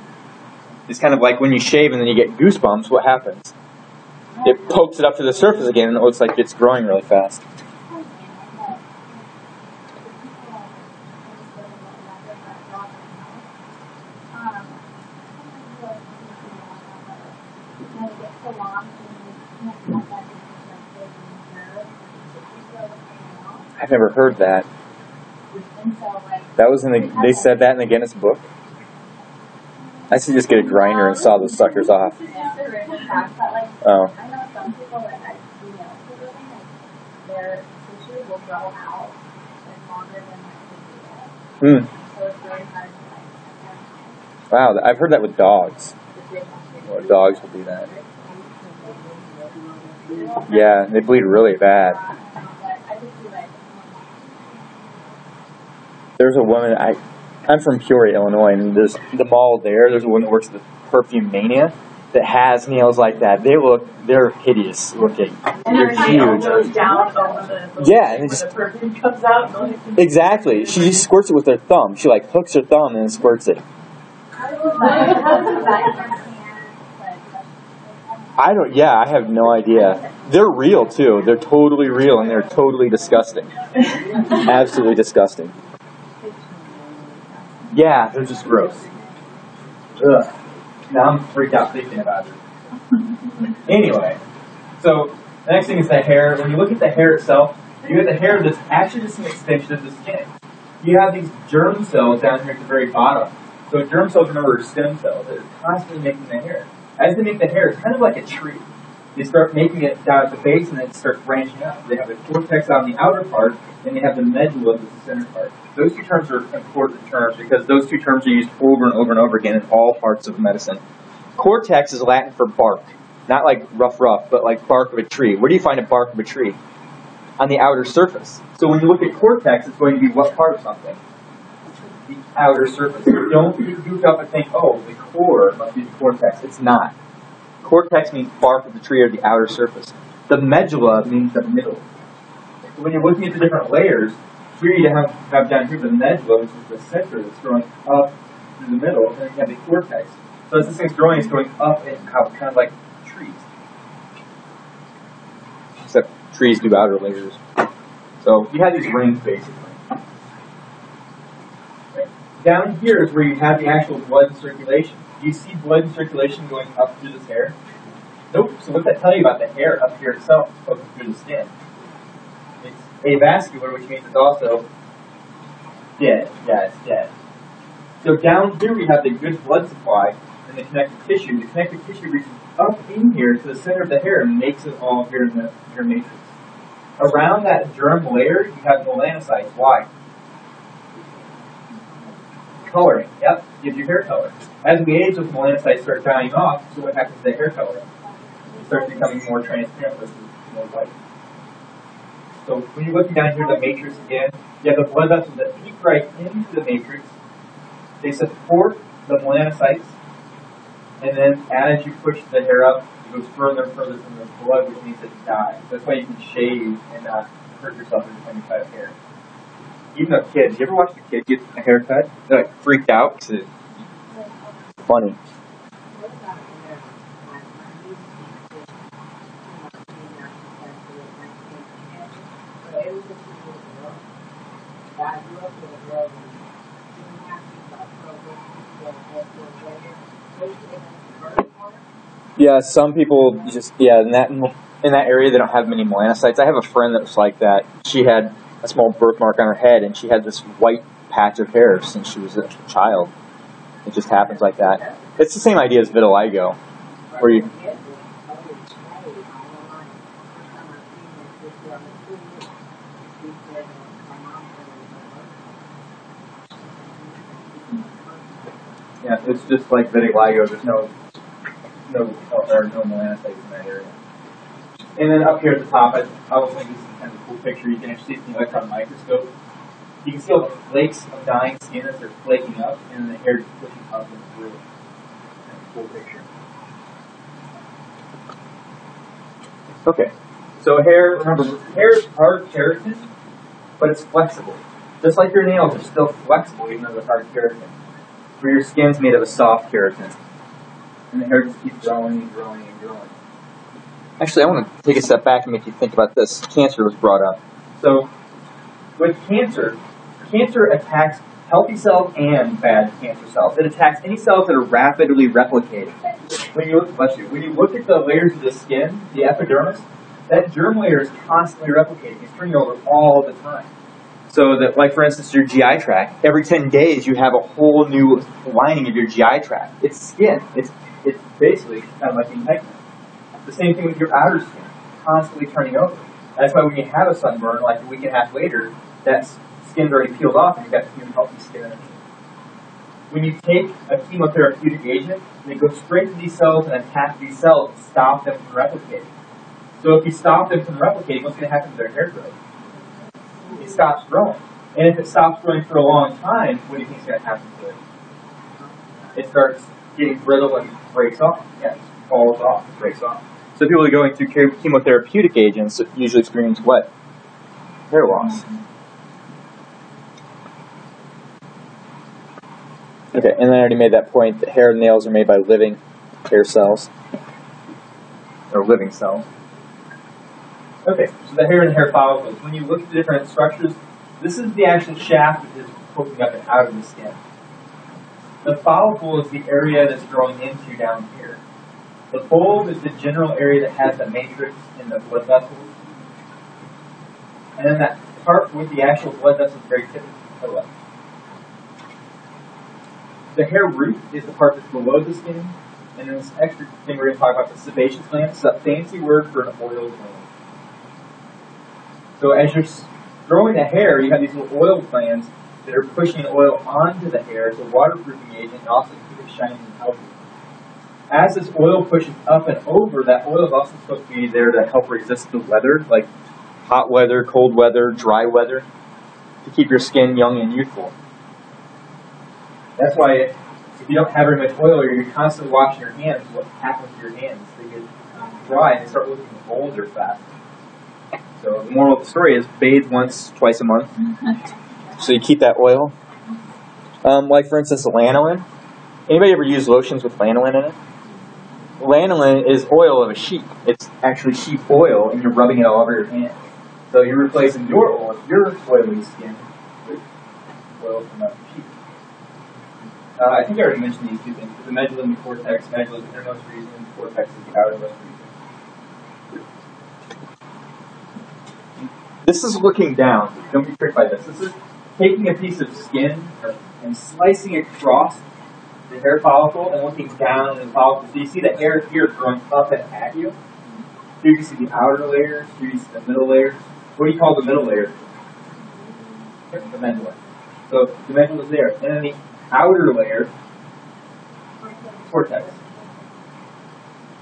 S1: It's kind of like when you shave and then you get goosebumps, what happens? It pokes it up to the surface again and it looks like it's growing really fast. I've never heard that. That was they said that in the Guinness book? I should just get a grinder and saw those suckers off. Oh. I know some people that their tissue will grow out longer than So it's very hard to Wow, I've heard that with dogs. Dogs will do that. Yeah, they bleed really bad. There's a woman, I'm from Peoria, Illinois, and there's the mall there's a woman that works at the Perfume Mania that has nails like that. They're hideous looking. They're huge. Yeah, and the perfume comes out. Exactly. She just squirts it with her thumb. She hooks her thumb and then squirts it. I have no idea. They're real too. They're totally real and they're totally disgusting. Absolutely disgusting. Yeah, they're just gross. Ugh. Now I'm freaked out thinking about it. Anyway, so the next thing is the hair. When you look at the hair itself, you have the hair that's actually just an extension of the skin. You have these germ cells down here at the very bottom. So germ cells, remember, are stem cells. They're constantly making the hair. As they make the hair, it's kind of like a tree. They start making it down at the base and then it starts branching out. They have the cortex on the outer part, and they have the medulla, the center part. Those two terms are important terms because those two terms are used over and over and over again in all parts of medicine. Cortex is Latin for bark. Not like rough, but like bark of a tree. Where do you find a bark of a tree? On the outer surface. So when you look at cortex, it's going to be what part of something? The outer surface. Don't get goofed up and think, oh, the core must be the cortex. It's not. Cortex means bark of the tree or the outer surface. The medulla means the middle. So when you're looking at the different layers, here you have down here the medulla, which is the center that's growing up through the middle, and then you have the cortex. So as this thing's growing, it's going up and out, kind of like trees. Except trees do outer layers. So you have these rings, basically. Okay. Down here is where you have the actual blood circulation. Do you see blood circulation going up through this hair? Nope. So what's that tell you about the hair up here itself, up through the skin? It's avascular, which means it's also dead. Yeah, it's dead. So down here we have the good blood supply and the connective tissue. The connective tissue reaches up in here to the center of the hair and makes it all here in the hair matrix. Around that germ layer, you have melanocytes. Why? Coloring. Yep, gives you hair color. As we age, those melanocytes start dying off, so what happens to the hair color? It starts becoming more transparent versus more white. So when you're looking down here at the matrix again, you have the blood vessels that peek right into the matrix. They support the melanocytes, and then as you push the hair up, it goes further and further from the blood, which means it dies. That's why you can shave and not hurt yourself every time you cut a hair. Even though kids, you ever watch the kid get a haircut? They're like freaked out. It's funny. Yeah, some people just in that area they don't have many melanocytes. I have a friend that was like that. She had a small birthmark on her head, and she had this white patch of hair since she was a child. It just happens like that. It's the same idea as vitiligo, where you. Yeah, it's just like vitiligo. There's no melanocytes in that area. And then up here at the top, I was thinking this is kind of a cool picture. You can actually see it in the electron microscope. You can see all the flakes of dying skin as they're flaking up, and then the hair just pushing up and through. Kind of a cool picture. Okay, so hair, remember, hair is hard keratin, but it's flexible. Just like your nails are still flexible, even though they're hard keratin. Where your skin's made of a soft keratin. And the hair just keeps growing and growing and growing. Actually, I want to take a step back and make you think about this. Cancer was brought up. So, with cancer attacks healthy cells and bad cancer cells. It attacks any cells that are rapidly replicating. When you look at the layers of the skin, the epidermis, that germ layer is constantly replicating. It's turning over all the time. So that, like for instance, your GI tract, every 10 days you have a whole new lining of your GI tract. It's skin. It's basically kind of like integument. The same thing with your outer skin, constantly turning over. That's why when you have a sunburn, like a week and a half later, that skin's already peeled off and you've got new healthy skin underneath. When you take a chemotherapeutic agent, they go straight to these cells and attack these cells and stop them from replicating. So if you stop them from replicating, what's going to happen to their hair growth? It stops growing. And if it stops growing for a long time, what do you think is going to happen to it? It starts getting brittle and breaks off. Yeah, it falls off, it breaks off. So people that are going through chemotherapeutic agents usually experience what? Hair loss. Okay, and then I already made that point that hair and nails are made by living hair cells. Or living cells. Okay, so the hair and hair follicles. When you look at the different structures, this is the actual shaft that is poking up and out of the skin. The follicle is the area that's growing into down here. The bulb is the general area that has the matrix and the blood vessels. And then that part with the actual blood vessels is very typically pillow. The hair root is the part that's below the skin. And then this extra thing we're going to talk about, the sebaceous gland. It's a fancy word for an oil gland. So as you're growing the hair, you have these little oil glands that are pushing oil onto the hair. It's a waterproofing agent and also keep it shiny and healthy. As this oil pushes up and over, that oil is also supposed to be there to help resist the weather, like hot weather, cold weather, dry weather, to keep your skin young and youthful. That's why if you don't have very much oil or you're constantly washing your hands, what happens to your hands? They get dry and they start looking older fast. So the moral of the story is bathe once, twice a month. So you keep that oil. Like for instance, lanolin. Anybody ever use lotions with lanolin in it? Lanolin is oil of a sheep. It's actually sheep oil, and you're rubbing it all over your hand. So you're replacing your oily skin with oil from a sheep. I think I already mentioned these two things. The medulla and the cortex. Medulla is the innermost region, and the cortex is the outermost region. This is looking down. Don't be tricked by this. This is taking a piece of skin and slicing it across the hair follicle and looking down in the follicle. So you see the hair here growing up and at you. Here you see the outer layers. Here you see the middle layers. What do you call the middle layer? The medulla. So the medulla is there. And then the outer layer, cortex.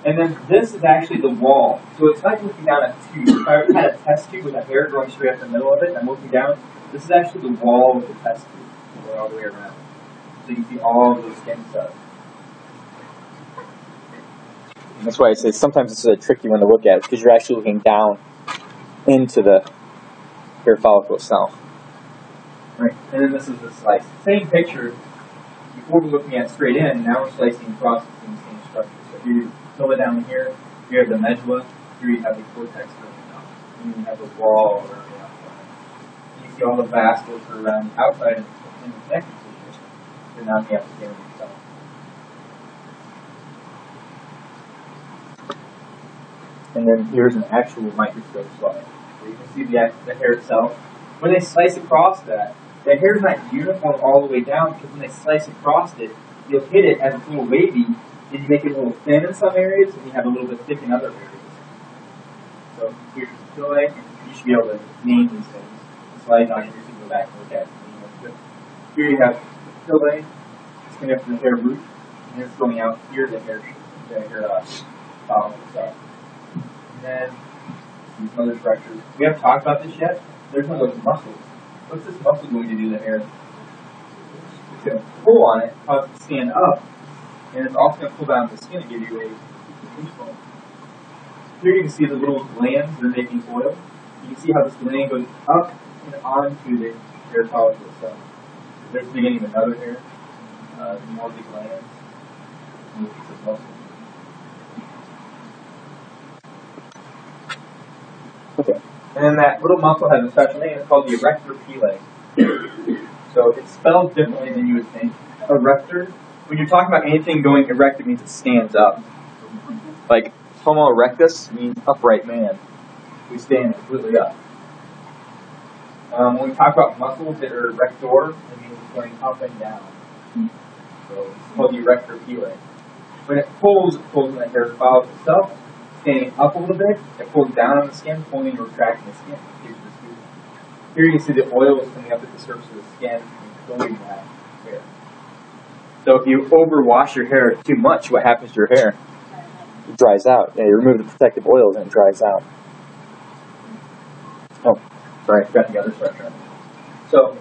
S1: And then this is actually the wall. So it's like looking down a tube. If I had a test tube with a hair growing straight up the middle of it, and I'm looking down, this is actually the wall of the test tube, going all the way around. So you can see all of those skin cells. That's why I say sometimes it's a tricky one to look at, because you're actually looking down into the hair follicle itself. Right, and then this is the slice. Same picture. Before we're looking at straight in, now we're slicing across the same structure. So here you fill it down here. Here you have the medulla. Here you have the cortex going down. And then you have the wall around the outside. You see all the vasculature around the outside and the connective tissue. And now you have to get it yourself. And then here's an actual microscope slide. So you can see the hair itself. When they slice across that, the hair is not uniform all the way down, because when they slice across it, you'll hit it as it's a little wavy, and you make it a little thin in some areas, and you have a little bit thick in other areas. So here's the fillet. You should be able to name these things. The slide on here, you can go back and look at it. Here you have the fillet. It's going up to the hair root, and it's going out here, the hair follicle itself. And then these other structures. We haven't talked about this yet. There's one of those muscles. What's this muscle going to do to the hair? It's going to pull on it, cause it to stand up, and it's also going to pull down the skin and give you a pinch bone. Here you can see the little glands that are making oil. You can see how this gland goes up and onto the hair follicle itself. There's the beginning of another hair, more of the glands, and a piece of muscle. Okay. And then that little muscle has a special name. It's called the erector pili. So it's spelled differently than you would think. Erector, when you're talking about anything going erect, it means it stands up. Like Homo erectus means upright man. We stand completely up. When we talk about muscles that are erector, it means it's going up and down. So it's called the erector pili. When it pulls in the hair follicle itself. Standing up a little bit, it pulls down on the skin, pulling and retracting the skin. Here you can see the oil is coming up at the surface of the skin and filling that hair. So if you overwash your hair too much, what happens to your hair? It dries out. Yeah, you remove the protective oils and it dries out. Oh, sorry, I forgot the other structure. So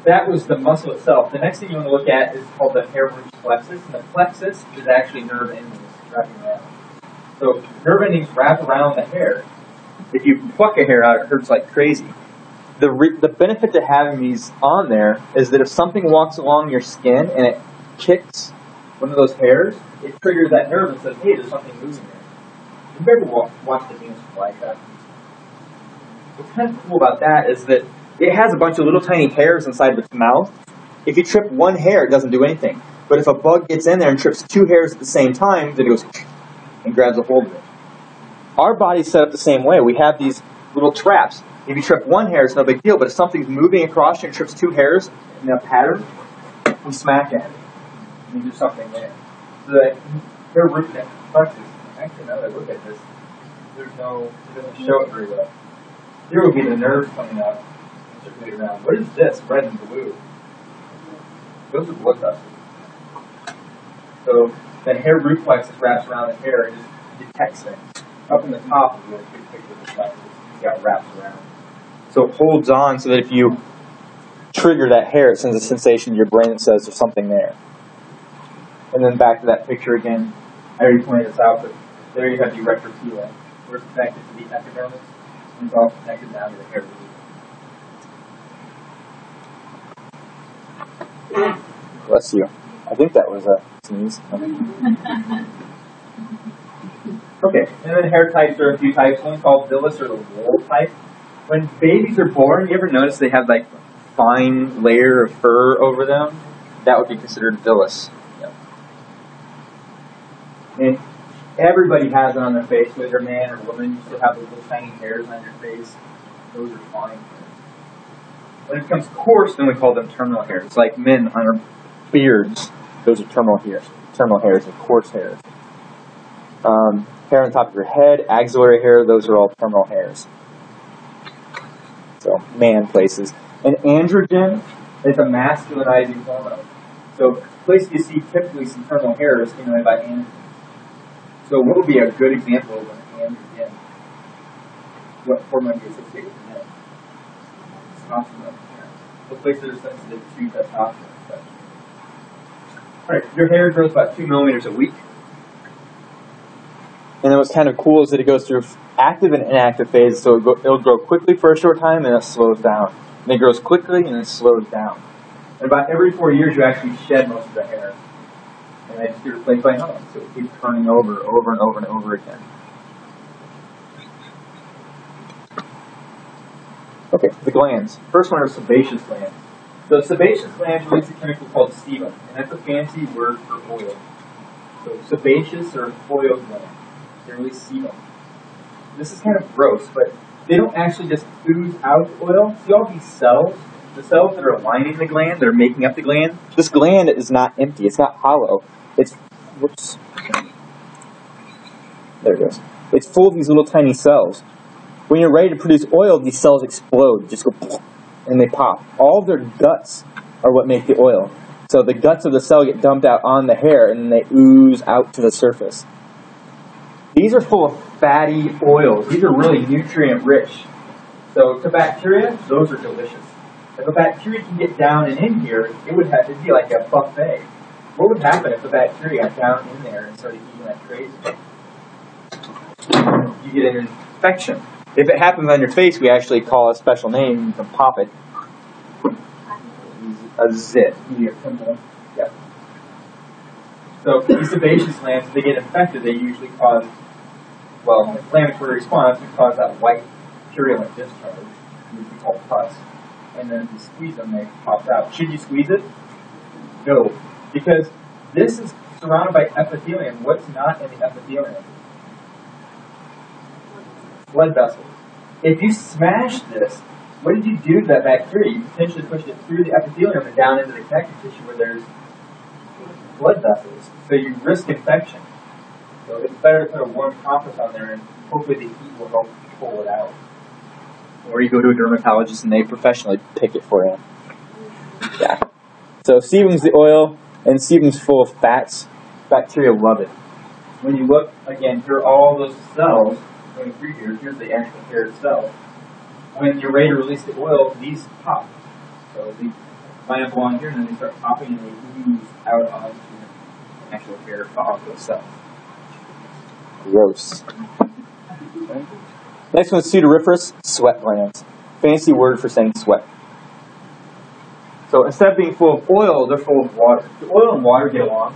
S1: that was the muscle itself. The next thing you want to look at is called the hair root plexus, and the plexus is actually nerve endings wrapping around. So nerve endings wrap around the hair. If you pluck a hair out, it hurts like crazy. The benefit to having these on there is that if something walks along your skin and it kicks one of those hairs, it triggers that nerve and says, hey, there's something moving there. You've ever watched the Venus flytrap? What's kind of cool about that is that it has a bunch of little tiny hairs inside of its mouth. If you trip one hair, it doesn't do anything. But if a bug gets in there and trips two hairs at the same time, then it goes and grabs a hold of it. Our body's set up the same way. We have these little traps. If you trip one hair, it's no big deal, but if something's moving across you and trips two hairs in a pattern, you smack at it. And there's something there. So that hair root plexus, actually now that I look at this, it doesn't show it very well. Here would be the nerves coming up and circulating around. What is this, red and blue? Those are blood vessels. So the hair root plexus wraps around the hair and just detects things. Up in the top is a really big picture of the plexus. It's got wraps around. So it holds on so that if you trigger that hair, it sends a sensation to your brain that says there's something there. And then back to that picture again. I already pointed this out, but there you have the erector pili. Where it's connected to the epidermis, and it's all connected down to the hair root. Bless you. I think that was a sneeze. Okay, and then hair types are a few types. One called villus or the wool type. When babies are born, you ever notice they have like fine layer of fur over them? That would be considered villus. Yep. And everybody has it on their face, whether man or woman. You still have those little tiny hairs on your face. Those are fine hairs. When it becomes coarse, then we call them terminal hairs. Like men on our beards, those are terminal hairs. Terminal hairs are coarse hairs. Hair on top of your head, axillary hair, those are all terminal hairs. So, man places. And androgen is a masculinizing hormone. So, the place you see typically some terminal hair is stimulated by androgen. So, what would be a good example of an androgen? What hormone do you associate with men? Testosterone. The places that are sensitive to testosterone. Alright, your hair grows about 2 millimeters a week. And then what's kind of cool is that it goes through active and inactive phases, so it'll grow quickly for a short time, and it slows down. And it grows quickly, and it slows down. And about every 4 years, you actually shed most of the hair. And then it's replaced by another one, so it keeps turning over and over and over again. Okay, the glands. First one are sebaceous glands. So sebaceous glands release a chemical called sebum, and that's a fancy word for oil. So sebaceous or oil glands. They release sebum. This is kind of gross, but they don't actually just ooze out oil. See all these cells? The cells that are lining the gland, that are making up the gland? This gland is not empty. It's not hollow. It's, whoops. There it goes. It's full of these little tiny cells. When you're ready to produce oil, these cells explode. Just go, and they pop. All of their guts are what make the oil. So the guts of the cell get dumped out on the hair, and then they ooze out to the surface. These are full of fatty oils. These are really nutrient rich. So to bacteria, those are delicious. If a bacteria can get down and in here, it'd be like a buffet. What would happen if a bacteria got down in there and started eating like crazy? You get an infection. If it happens on your face, we actually call a special name. You can pop it. A zit. Your pimple. Yep. So these sebaceous glands, if they get infected, they usually cause, well, inflammatory response can cause that white purulent discharge, which we call pus. And then if you squeeze them, they pop out. Should you squeeze it? No. Because this is surrounded by epithelium. What's not in the epithelium? Blood vessels. If you smash this, what did you do to that bacteria? You potentially pushed it through the epithelium and down into the connective tissue where there's blood vessels. So you risk infection. So it's better to put a warm compress on there and hopefully the heat will help pull it out. Or you go to a dermatologist and they professionally pick it for you. Yeah. So sebum's the oil, and sebum's full of fats. Bacteria love it. When you look, again, here are all those cells going through here. Here's the actual hair itself. When you're ready to release the oil, these pop. So they line up along here, and then they start popping, and they ooze out onto the actual hair follicle itself. Gross. Okay. Next one is sudoriferous, sweat glands. Fancy word for saying sweat. So instead of being full of oil, they're full of water. Do oil and water get along?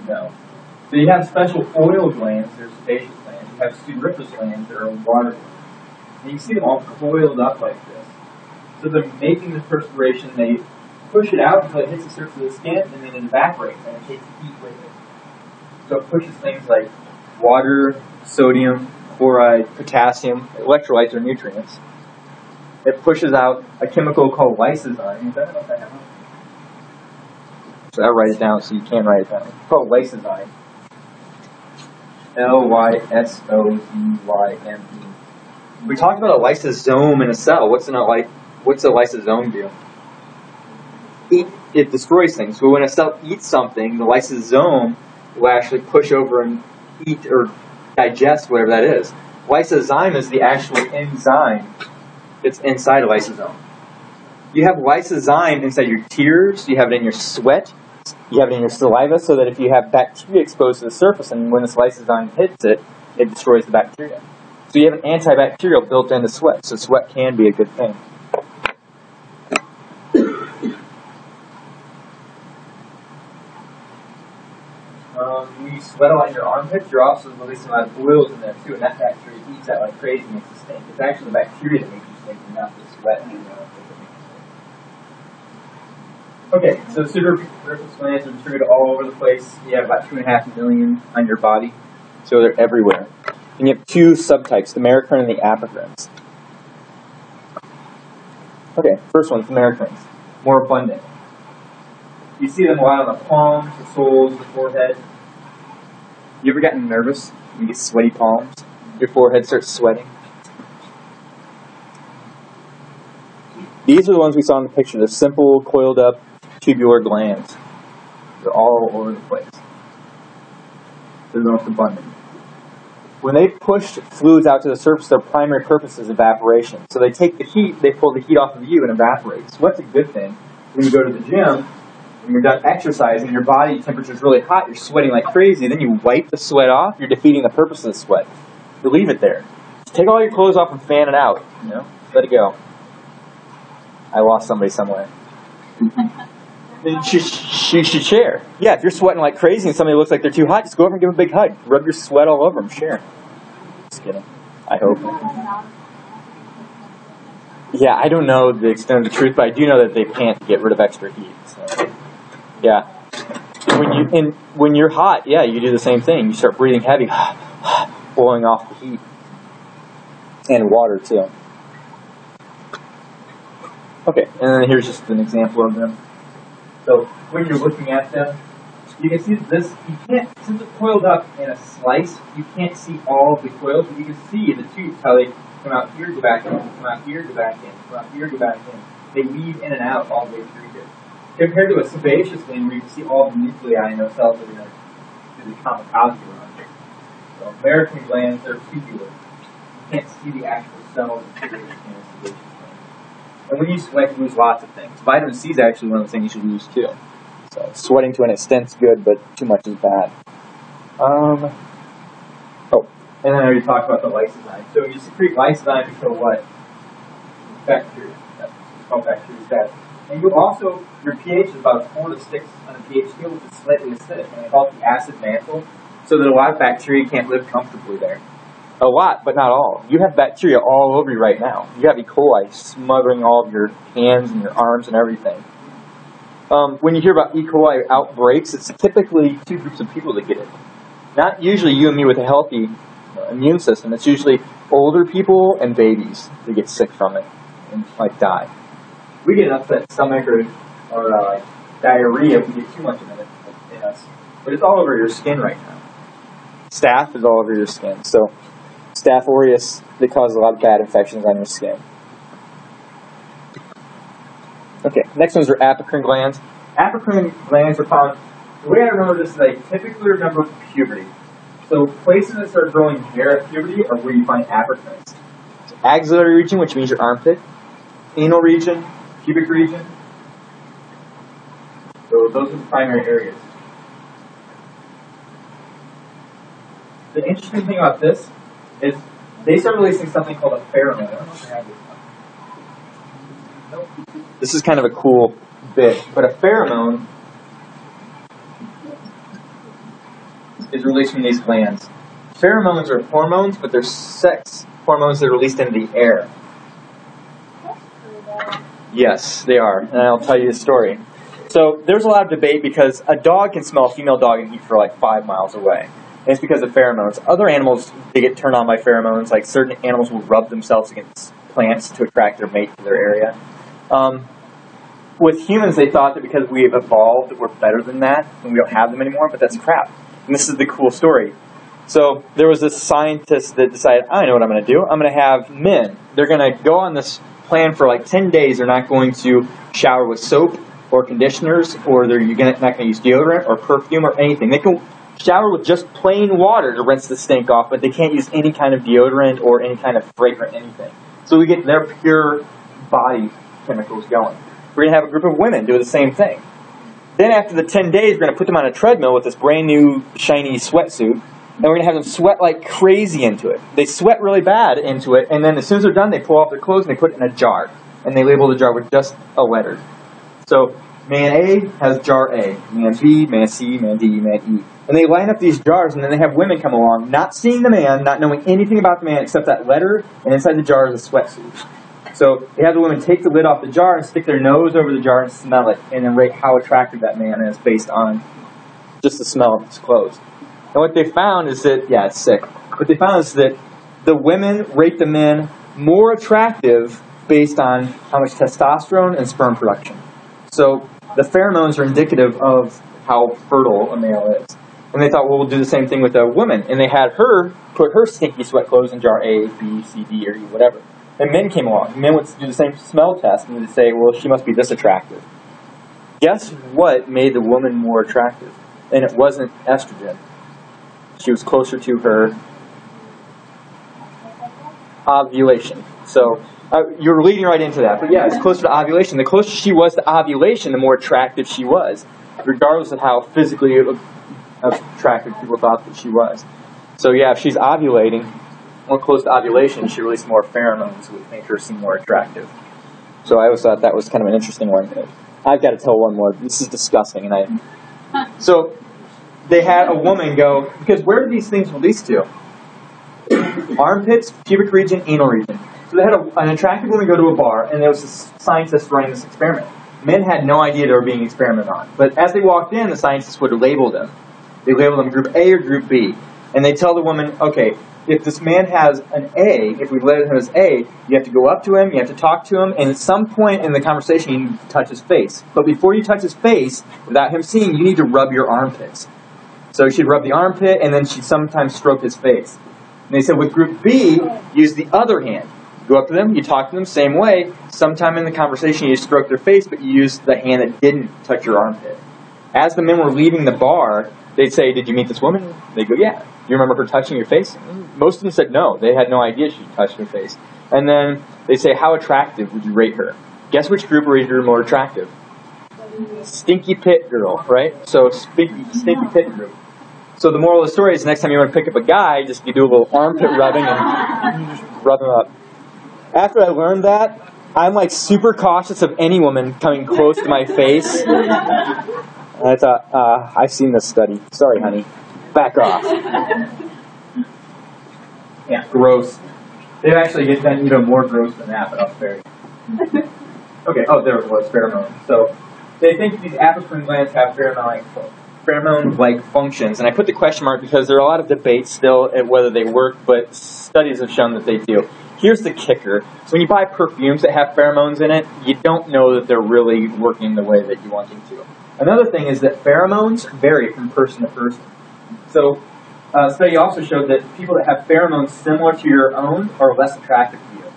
S1: No. So you have special oil glands, they're sebaceous glands. You have sudoriferous glands that are water glands. And you see them all coiled up like this. So they're making this perspiration, they push it out until it hits the surface of the skin, and then it evaporates, and it takes heat with it. So it pushes things like water, sodium, chloride, potassium, electrolytes or nutrients. It pushes out a chemical called lysozyme. Is that what that happens? So I'll write it down so you can write it down. It's called lysozyme. Lysozyme. We talked about a lysosome in a cell. What's a lysosome do? It destroys things. So when a cell eats something, the lysosome will actually push over and eat or digest whatever that is. Lysozyme is the actual enzyme that's inside a lysosome. You have lysozyme inside your tears, you have it in your sweat, you have it in your saliva, so that if you have bacteria exposed to the surface and when this lysozyme hits it, it destroys the bacteria. So you have an antibacterial built into sweat, so sweat can be a good thing. sweat a lot in your armpits, you're also releasing a lot of oils in there too, and that bacteria eats that like crazy and makes you stink. It's actually the bacteria that makes you stink, and not the sweat in your armpits that makes you stink. Okay, so superficial glands are distributed all over the place. You have about 2.5 million on your body, so they're everywhere. And you have two subtypes, the merocrine and the apocrines. Okay, first one's the merocrines, more abundant. You see them a lot on the palms, the soles, the forehead. You ever gotten nervous when you get sweaty palms? Your forehead starts sweating? These are the ones we saw in the picture. They're simple, coiled up, tubular glands. They're all over the place. They're the most abundant. When they push fluids out to the surface, their primary purpose is evaporation. So they take the heat, they pull the heat off of you and evaporate. So what's a good thing? When you go to the gym, when you're done exercising, your body temperature is really hot, you're sweating like crazy, then you wipe the sweat off, you're defeating the purpose of the sweat. You leave it there. Just take all your clothes off and fan it out. You know, let it go. I lost somebody somewhere. You should share. Yeah, if you're sweating like crazy and somebody looks like they're too hot, just go over and give them a big hug. Rub your sweat all over them. Share. Just kidding. I hope. Yeah, I don't know the extent of the truth, but I do know that they can't get rid of extra heat. So. Yeah. When you're hot, yeah, you do the same thing. You start breathing heavy, blowing off the heat. And water, too. Okay, and then here's just an example of them. So when you're looking at them, you can see this, you can't, since it's coiled up in a slice, you can't see all of the coils, but you can see the tubes, how they come out here, go back in, come out here, go back in, come out here, go back in. They weave in and out all the way through here. Compared to a sebaceous gland where you can see all the nuclei in those cells that are going to do the kamikaze around it. So American glands, they're tubular. You can't see the actual cells in a sebaceous gland. And when you sweat, you lose lots of things. Vitamin C is actually one of the things you should lose too. So sweating to an extent is good, but too much is bad. And then I already talked about the lysozyme. So you secrete lysozyme to kill what? Bacteria. That's called bacteriostasis. And you also, your pH is about 4 to 6 on a pH scale, which is slightly acidic. And they call it the acid mantle, so that a lot of bacteria can't live comfortably there. A lot, but not all. You have bacteria all over you right now. You have E. coli smothering all of your hands and your arms and everything. When you hear about E. coli outbreaks, it's typically two groups of people that get it. Not usually you and me with a healthy immune system. It's usually older people and babies that get sick from it and die. We get an upset stomach or diarrhea if we get too much of it in us. But it's all over your skin right now. Staph is all over your skin. So Staph aureus, they cause a lot of bad infections on your skin. Okay, next ones are apocrine glands. Apocrine glands are found, the way I remember this is I typically remember puberty. So places that start growing hair at puberty are where you find apocrines. So axillary region, which means your armpit. Anal region, pubic region. So those are the primary areas. The interesting thing about this is they start releasing something called a pheromone. I don't know if I have this one. This is kind of a cool bit, but a pheromone is released from these glands. Pheromones are hormones, but they're sex hormones that are released into the air. Yes, they are, and I'll tell you the story. So there's a lot of debate because a dog can smell a female dog and heat for like 5 miles away. And it's because of pheromones. Other animals, they get turned on by pheromones. Like certain animals will rub themselves against plants to attract their mate to their area. With humans, they thought that because we've evolved, that we're better than that, and we don't have them anymore, but that's crap. And this is the cool story. So there was this scientist that decided, I know what I'm going to do. I'm going to have men. They're going to go on this plan for like 10 days. They're not going to shower with soap or conditioners, or they're not going to use deodorant or perfume or anything. They can shower with just plain water to rinse the stink off, but they can't use any kind of deodorant or any kind of fragrant anything. So we get their pure body chemicals going. We're going to have a group of women do the same thing. Then after the 10 days, we're going to put them on a treadmill with this brand new shiny sweatsuit, and we're going to have them sweat like crazy into it. They sweat really bad into it, and then as soon as they're done, they pull off their clothes and they put it in a jar. And they label the jar with just a letter. So man A has jar A, man B, man C, man D, man E. And they line up these jars, and then they have women come along, not seeing the man, not knowing anything about the man except that letter, and inside the jar is a sweatsuit. So they have the women take the lid off the jar and stick their nose over the jar and smell it, and then rate how attractive that man is based on just the smell of his clothes. And what they found is that, yeah, it's sick. What they found is that the women rate the men more attractive based on how much testosterone and sperm production. So the pheromones are indicative of how fertile a male is. And they thought, well, we'll do the same thing with a woman. And they had her put her stinky sweat clothes in jar A, B, C, D, or E, whatever. And men came along. Men would do the same smell test, and they'd say, well, she must be this attractive. Guess what made the woman more attractive? And it wasn't estrogen. She was closer to her ovulation. So you're leading right into that. But yeah, it's closer to ovulation. The closer she was to ovulation, the more attractive she was, regardless of how physically attractive people thought that she was. So yeah, if she's ovulating, more close to ovulation, she releases more pheromones, which make her seem more attractive. So I always thought that was kind of an interesting one. I've got to tell one more. This is disgusting. So they had a woman go, because where do these things release to? Armpits, pubic region, anal region. So they had an attractive woman go to a bar, and there was a scientist running this experiment. Men had no idea they were being experimented on. But as they walked in, the scientists would label them. They label them Group A or Group B. And they tell the woman, okay, if this man has an A, if we label him as A, you have to go up to him, you have to talk to him, and at some point in the conversation, you need to touch his face. But before you touch his face, without him seeing, you need to rub your armpits. So she'd rub the armpit, and then she'd sometimes stroke his face. And they said with Group B, use the other hand. Go up to them, you talk to them, same way. Sometime in the conversation, you stroke their face, but you use the hand that didn't touch your armpit. As the men were leaving the bar, they'd say, did you meet this woman? They'd go, yeah. Do you remember her touching your face? Most of them said no. They had no idea she touched their face. And then they'd say, how attractive would you rate her? Guess which group rated her more attractive? Stinky pit girl, right? So stinky pit group. So the moral of the story is next time you want to pick up a guy, just you do a little armpit rubbing and just rub him up. After I learned that, I'm like super cautious of any woman coming close to my face. And I thought, I've seen this study. Sorry, honey. Back off. Yeah, gross. They actually get that even more gross than that, but I'll spare you. Okay, oh, there it was, pheromones. So they think these apocrine glands have pheromone-like functions. And I put the question mark because there are a lot of debates still at whether they work, but studies have shown that they do. Here's the kicker. So when you buy perfumes that have pheromones in it, you don't know that they're really working the way that you want them to. Another thing is that pheromones vary from person to person. So a study also showed that people that have pheromones similar to your own are less attractive to you.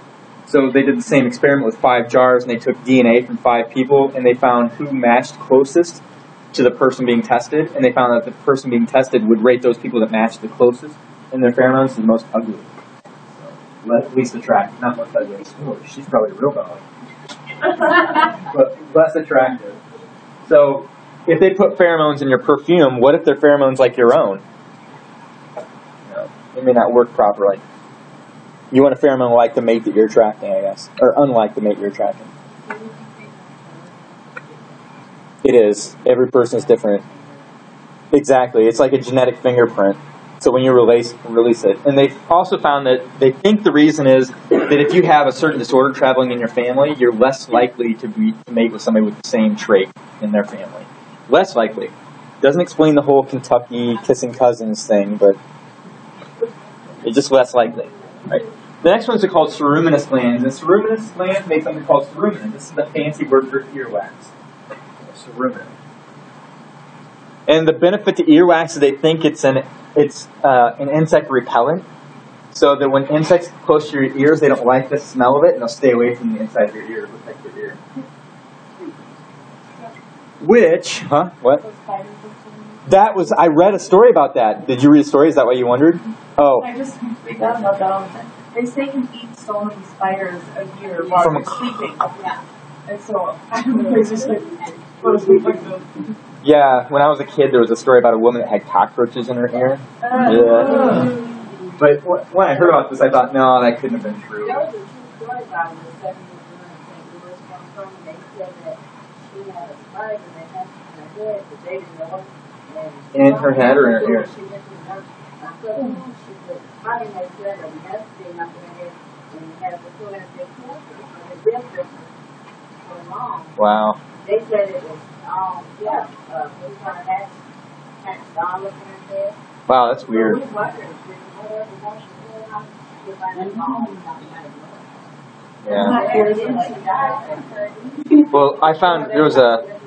S1: So they did the same experiment with 5 jars, and they took DNA from 5 people, and they found who matched closest to the person being tested, and they found that the person being tested would rate those people that matched the closest in their pheromones as the most ugly. So, least attractive, not most ugly. Oh, she's probably a real dog. But less attractive. So if they put pheromones in your perfume, what if they're pheromones like your own? No, it may not work properly. You want a pheromone like the mate that you're attracting, I guess. Or unlike the mate you're attracting. It is. Every person is different. Exactly. It's like a genetic fingerprint. So when you release it. And they've also found that they think the reason is that if you have a certain disorder traveling in your family, you're less likely to mate with somebody with the same trait in their family. Less likely. Doesn't explain the whole Kentucky kissing cousins thing, but it's just less likely. Right? The next ones are called ceruminous glands. And ceruminous glands make something called cerumen. This is the fancy word for earwax. Cerumen. And the benefit to earwax is they think it's an insect repellent, so that when insects get close to your ears, they don't like the smell of it, and they'll stay away from the inside of your ear to protect your ear. Which, what? That was, I read a story about that. Did you read a story? Is that what you wondered? Oh.
S2: I just read that about that all the time. They say you can eat so many spiders a year while you're sleeping. Yeah. And so, it's just like, go to sleep like this.
S1: Yeah, when I was a kid, there was a story about a woman that had cockroaches in her ear. Yeah. But when I heard about this, I thought, no, that couldn't have been true.
S3: There was a true story about it. The 70s in St. Louis from, and they said that she had a spider and they had her head, but they didn't know
S1: In her head or in her ear? Wow.
S3: They said it was,
S1: Wow, that's weird. Yeah. Well, I found there was a.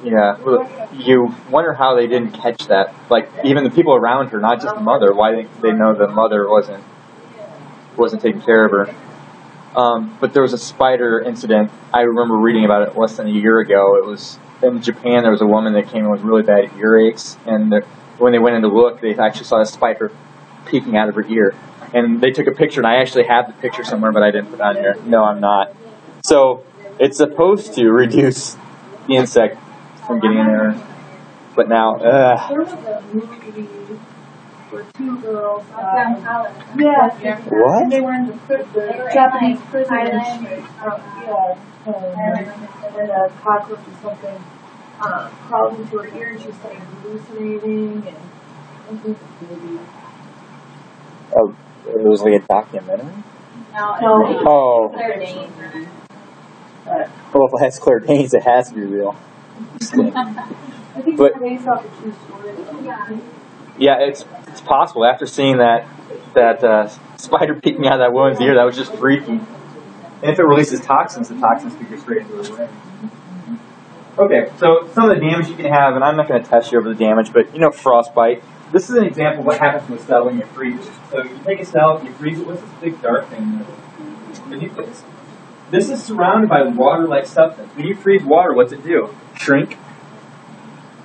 S1: Yeah, well, you wonder how they didn't catch that. Like, even the people around her, not just the mother, why they know the mother wasn't taking care of her. But there was a spider incident. I remember reading about it less than a year ago. It was in Japan. There was a woman that came in with really bad earaches, and when they went in to look, they actually saw a spider peeking out of her ear. And they took a picture, and I actually have the picture somewhere, but I didn't put it on here. No, I'm not. So it's supposed to reduce the insect from getting in there. But now,
S2: There was a movie where two girls, yeah,
S1: What?
S2: and they were in the Japanese prison, and a cockroach or something crawled into her ear, and she started hallucinating, and I think the movie.
S1: oh, it was like a documentary?
S2: No.
S1: Oh.
S2: Claire Danes.
S1: Well, if it has Claire Danes, it has to be real.
S2: I think
S1: But-
S2: it's based off a true story.
S1: Yeah, it's possible. After seeing that spider peeking out of that woman's ear, that was just freaky. And if it releases toxins, the toxins could go straight into her brain. Okay, so some of the damage you can have, and I'm not going to test you over the damage, but you know frostbite. This is an example of what happens with cell when you freeze it. So you take a cell, you freeze it. What's this big dark thing? The nucleus. This is surrounded by water-like substance. When you freeze water, what's it do? Shrink.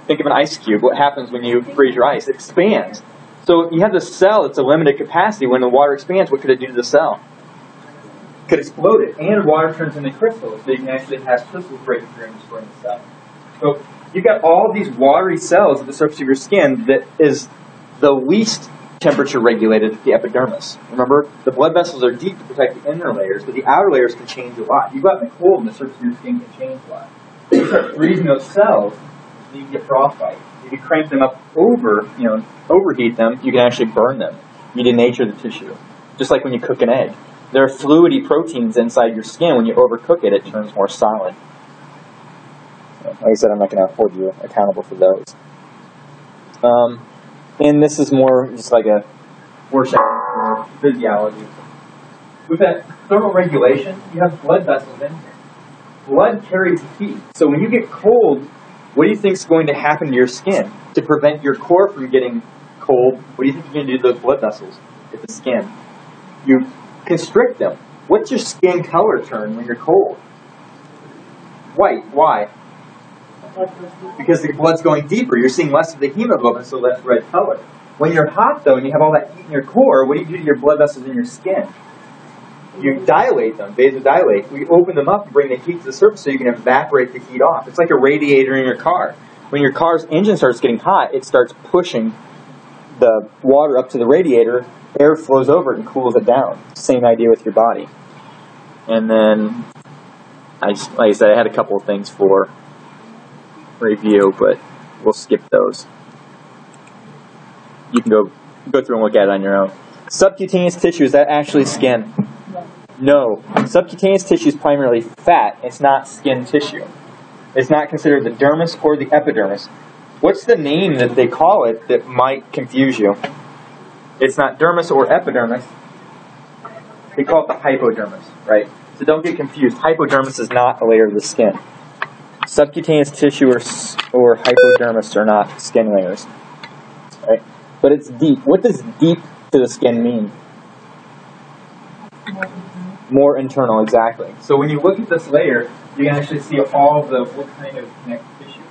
S1: Think of an ice cube. What happens when you freeze your ice? It expands. So you have this cell that's a limited capacity. When the water expands, what could it do to the cell? It could explode it. And water turns into crystals, so you can actually have crystals breaking through and destroying the cell. So you've got all these watery cells at the surface of your skin that is the least temperature regulated at the epidermis. Remember, the blood vessels are deep to protect the inner layers, but the outer layers can change a lot. You go out in the cold and the surface of your skin can change a lot. When you start freezing those cells, you can get frostbite. If you crank them up overheat them, you can actually burn them. You denature the tissue. Just like when you cook an egg. There are fluidy proteins inside your skin. When you overcook it, it turns more solid. So, like I said, I'm not going to hold you accountable for those. And this is more just like a foreshadowing for physiology. With that thermal regulation, you have blood vessels in here. Blood carries heat. So when you get cold, what do you think is going to happen to your skin? To prevent your core from getting cold, what do you think you're going to do to those blood vessels at the skin? You constrict them. What's your skin color turn when you're cold? White. Why? Because the blood's going deeper. You're seeing less of the hemoglobin, so less red color. When you're hot, though, and you have all that heat in your core, what do you do to your blood vessels in your skin? You dilate them, vasodilate. We open them up and bring the heat to the surface so you can evaporate the heat off. It's like a radiator in your car. When your car's engine starts getting hot, it starts pushing the water up to the radiator. Air flows over it and cools it down. Same idea with your body. And then, like I said, I had a couple of things for review, but we'll skip those. You can go through and look at it on your own. Subcutaneous tissue, is that actually skin? No. Subcutaneous tissue is primarily fat. It's not skin tissue. It's not considered the dermis or the epidermis. What's the name that they call it that might confuse you? It's not dermis or epidermis. They call it the hypodermis, right? So don't get confused. Hypodermis is not a layer of the skin. Subcutaneous tissue or hypodermis are not skin layers, right? But it's deep. What does deep to the skin mean? More internal, exactly. So when you look at this layer, you can actually see all of the what kind of connective tissue.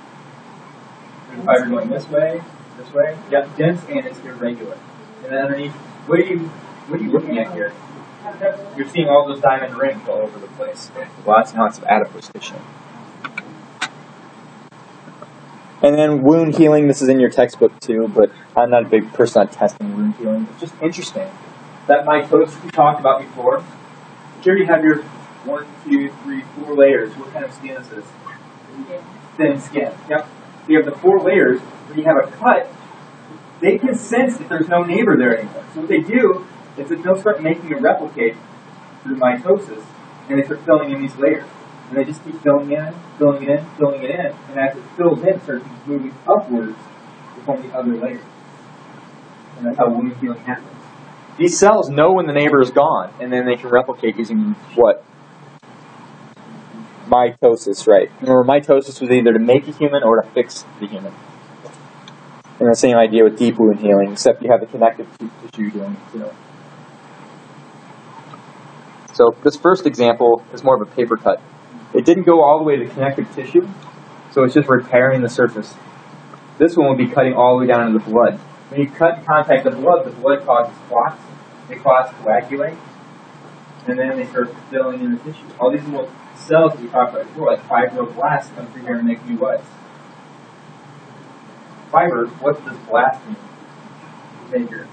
S1: There's a fiber going this way. Yeah, dense and it's irregular. And then underneath, what are you looking at here? You're seeing all those diamond rings all over the place. Lots and lots of adipose tissue. And then wound healing, this is in your textbook too, but I'm not a big person on testing wound healing. It's just interesting. That mitosis we talked about before. Here you have your 1, 2, 3, 4 layers. What kind of skin is this? Thin skin. Yep. So you have the 4 layers. When you have a cut, they can sense that there's no neighbor there anymore. So what they do is that they'll start making it replicate through mitosis, and they start filling in these layers. And they just keep filling it in, filling it in, filling it in, and as it fills in, it starts moving upwards to form the other layers. And that's how wound healing happens. These cells know when the neighbor is gone, and then they can replicate using what? Mitosis, right? Remember, mitosis was either to make a human or to fix the human. And the same idea with deep wound healing, except you have the connective tissue doing it too. So this first example is more of a paper cut. It didn't go all the way to the connective tissue, so it's just repairing the surface. This one will be cutting all the way down into the blood. When you cut and contact the blood causes clots. The clots coagulate, and then they start filling in the tissue. All these little cells that we talked about before, like fibroblasts, come through here and make new whites. Fiber, what does blast mean? Major.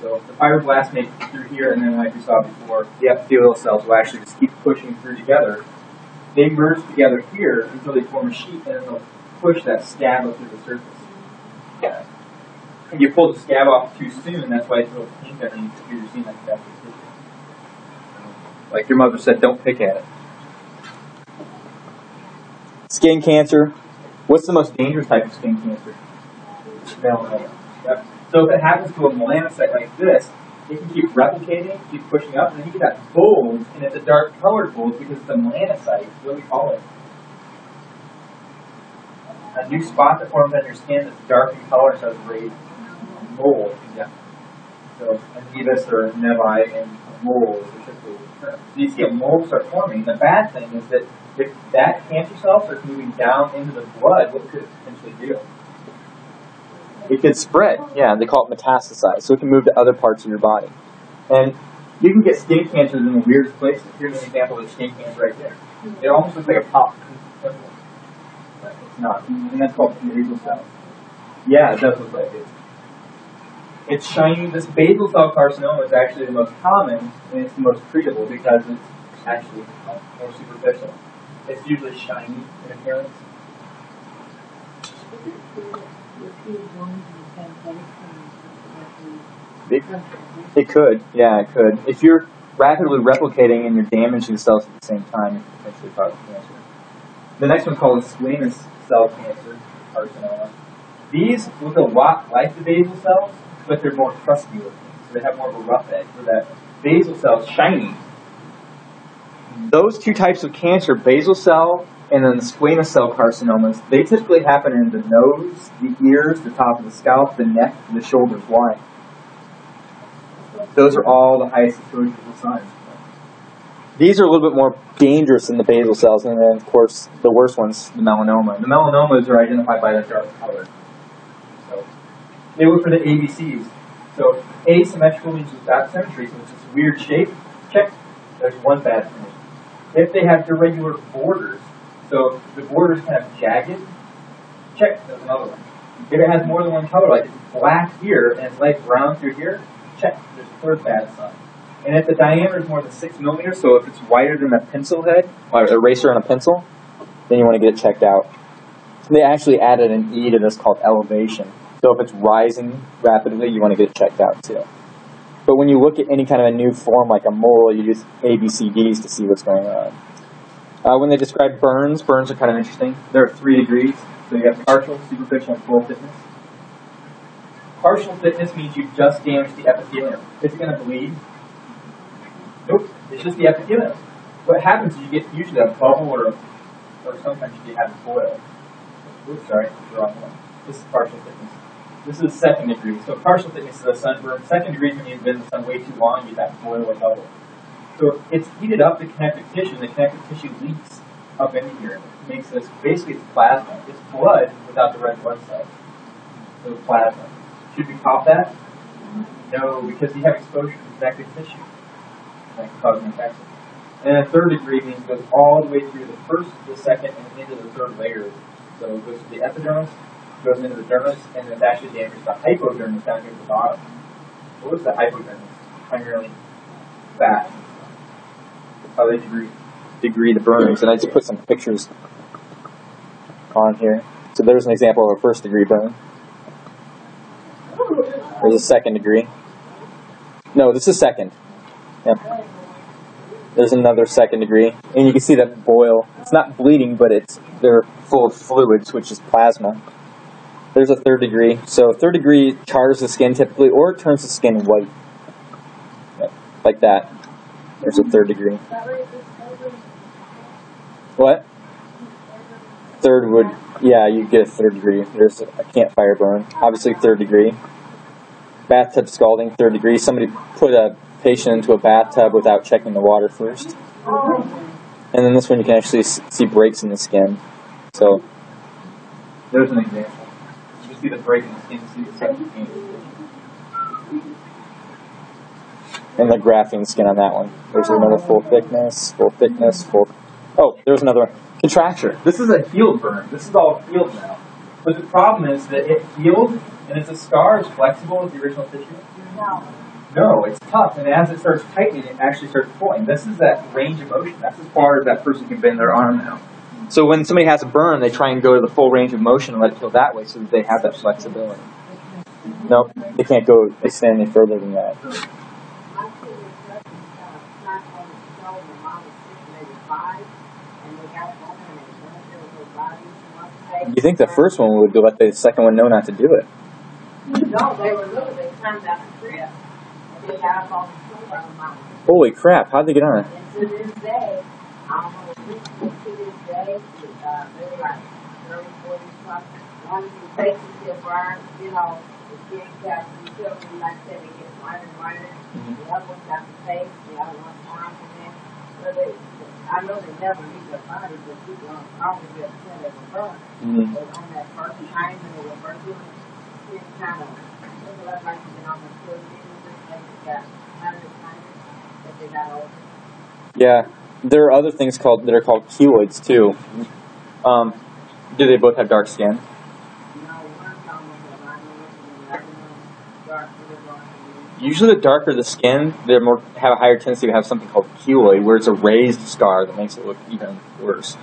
S1: So the fibroblasts make it through here, and then like we saw before, the epithelial cells will actually just keep pushing through together. They merge together here until they form a sheet, and then they'll push that scab up through the surface. Yeah. If you pull the scab off too soon, that's why it's a little pink underneath if you're seeing like that. Like your mother said, don't pick at it. Skin cancer. What's the most dangerous type of skin cancer? Melanoma. Yep. So if it happens to a melanocyte like this, it can keep replicating, keep pushing up, and then you get that bulge, and it's a dark colored bulge because it's a melanocyte. What do we call it? A new spot that forms on your skin that's dark in color and starts raising. Mole. Yeah. So nevus or nevi and mole is the typical term. So you see a mole start forming. The bad thing is that if that cancer cell starts moving down into the blood, what could it potentially do? It could spread. Yeah, they call it metastasize. So it can move to other parts of your body. And you can get skin cancers in the weirdest places. Here's an example of skin cancer right there. It almost looks like a pop. But it's not. And that's called basal cell. Yeah, it does look like it. It's shiny. This basal cell carcinoma is actually the most common, and it's the most treatable because it's actually more superficial. It's usually shiny in appearance. It could, yeah, it could. If you're rapidly replicating and you're damaging cells at the same time, it can potentially cause cancer. The next one called squamous cell cancer, carcinoma. These look a lot like the basal cells, but they're more crusty looking. So they have more of a rough edge, where that basal cell is shiny. Those two types of cancer, basal cell and then the squamous cell carcinomas, they typically happen in the nose, the ears, the top of the scalp, the neck, and the shoulders. Why? Those are all the highest exposure to the sun. These are a little bit more dangerous than the basal cells, and then, of course, the worst one's the melanoma. The melanomas are identified by the dark color. So they look for the ABCs. So asymmetrical means without symmetry, so it's this weird shape. Check. There's one bad thing. If they have irregular borders, so the borders kind of jagged, check. There's another one. If it has more than one color, like it's black here and it's light brown through here, check. There's a third bad sign. And if the diameter is more than 6 millimeters, so if it's wider than a pencil head, or an eraser on a pencil, then you want to get it checked out. They actually added an E to this called elevation. So if it's rising rapidly, you want to get it checked out too. But when you look at any kind of a new form like a mole, you use ABCDs to see what's going on. When they describe burns, burns are kind of interesting. There are 3 degrees. So you have partial, superficial, and full thickness. Partial thickness means you just damaged the epithelium. Is it going to bleed? Nope. It's just the epithelium. What happens is you get usually a bubble or sometimes you have a boil. Oops, sorry, the wrong one. This is partial thickness. This is 2nd degree. So partial thickness is a sunburn. 2nd degree is when you've been in the sun way too long, you get that boil or bubble. So it's heated up the connective tissue, and the connective tissue leaks up into here. It makes this, basically it's plasma. It's blood without the red blood cells. So it's plasma. Should we pop that? No, because you have exposure to connective tissue. That can cause an infection. And a 3rd degree means it goes all the way through the 1st, the 2nd, and into the 3rd layers. So it goes to the epidermis, goes into the dermis, and then it's actually damaged the hypodermis down here at the bottom. What is the hypodermis? Primarily fat. That's how they degree the burns. And I just put some pictures on here. So there's an example of a first degree burn. There's a second degree. No, this is second. Yep. There's another second degree, and you can see that boil. It's not bleeding, but they're full of fluids, which is plasma. There's a third degree. So third degree chars the skin typically, or it turns the skin white. Yep. Like that. There's a third degree. What? Third would, yeah, you get a third degree. There's a campfire burn, obviously third degree. Bathtub scalding, third degree. Somebody put a patient into a bathtub without checking the water first. And then this one you can actually see breaks in the skin. So there's an example. You see the break in the skin, see the second skin. And the grafting skin on that one. There's another full thickness, full. Oh, there's another one. Contracture. This is a healed burn. This is all healed now. But the problem is that it healed, and if the scar is flexible with the original tissue, no, it's tough. And as it starts tightening, it actually starts pulling. This is that range of motion. That's as far as that person can bend their arm now. So when somebody has a burn, they try and go to the full range of motion and let it heal that way so that they have that flexibility. Nope, they can't go extend any further than that. You think the first one would let the second one know not to do it?
S3: No, they were little. They climbed out the crib. And they got up on the floor on the mountain.
S1: Holy crap, how'd they get on it?
S3: And to this day, to this day, they were like 30, 40 something. One of these faces get burned, you know, the skin caps, the children, like I said, they get whiter and whiter. The other one's got the face, the other one's arms and then. So I know they never leave their body, but people don't probably get upset at the burn. But on that first time when they were burning, it kind of looked like you can almost feel it, like they got kind that they got over.
S1: Yeah, there are other things that are called keloids too. Do they both have dark skin? Usually the darker the skin, they have a higher tendency to have something called keloid, where it's a raised scar that makes it look even worse.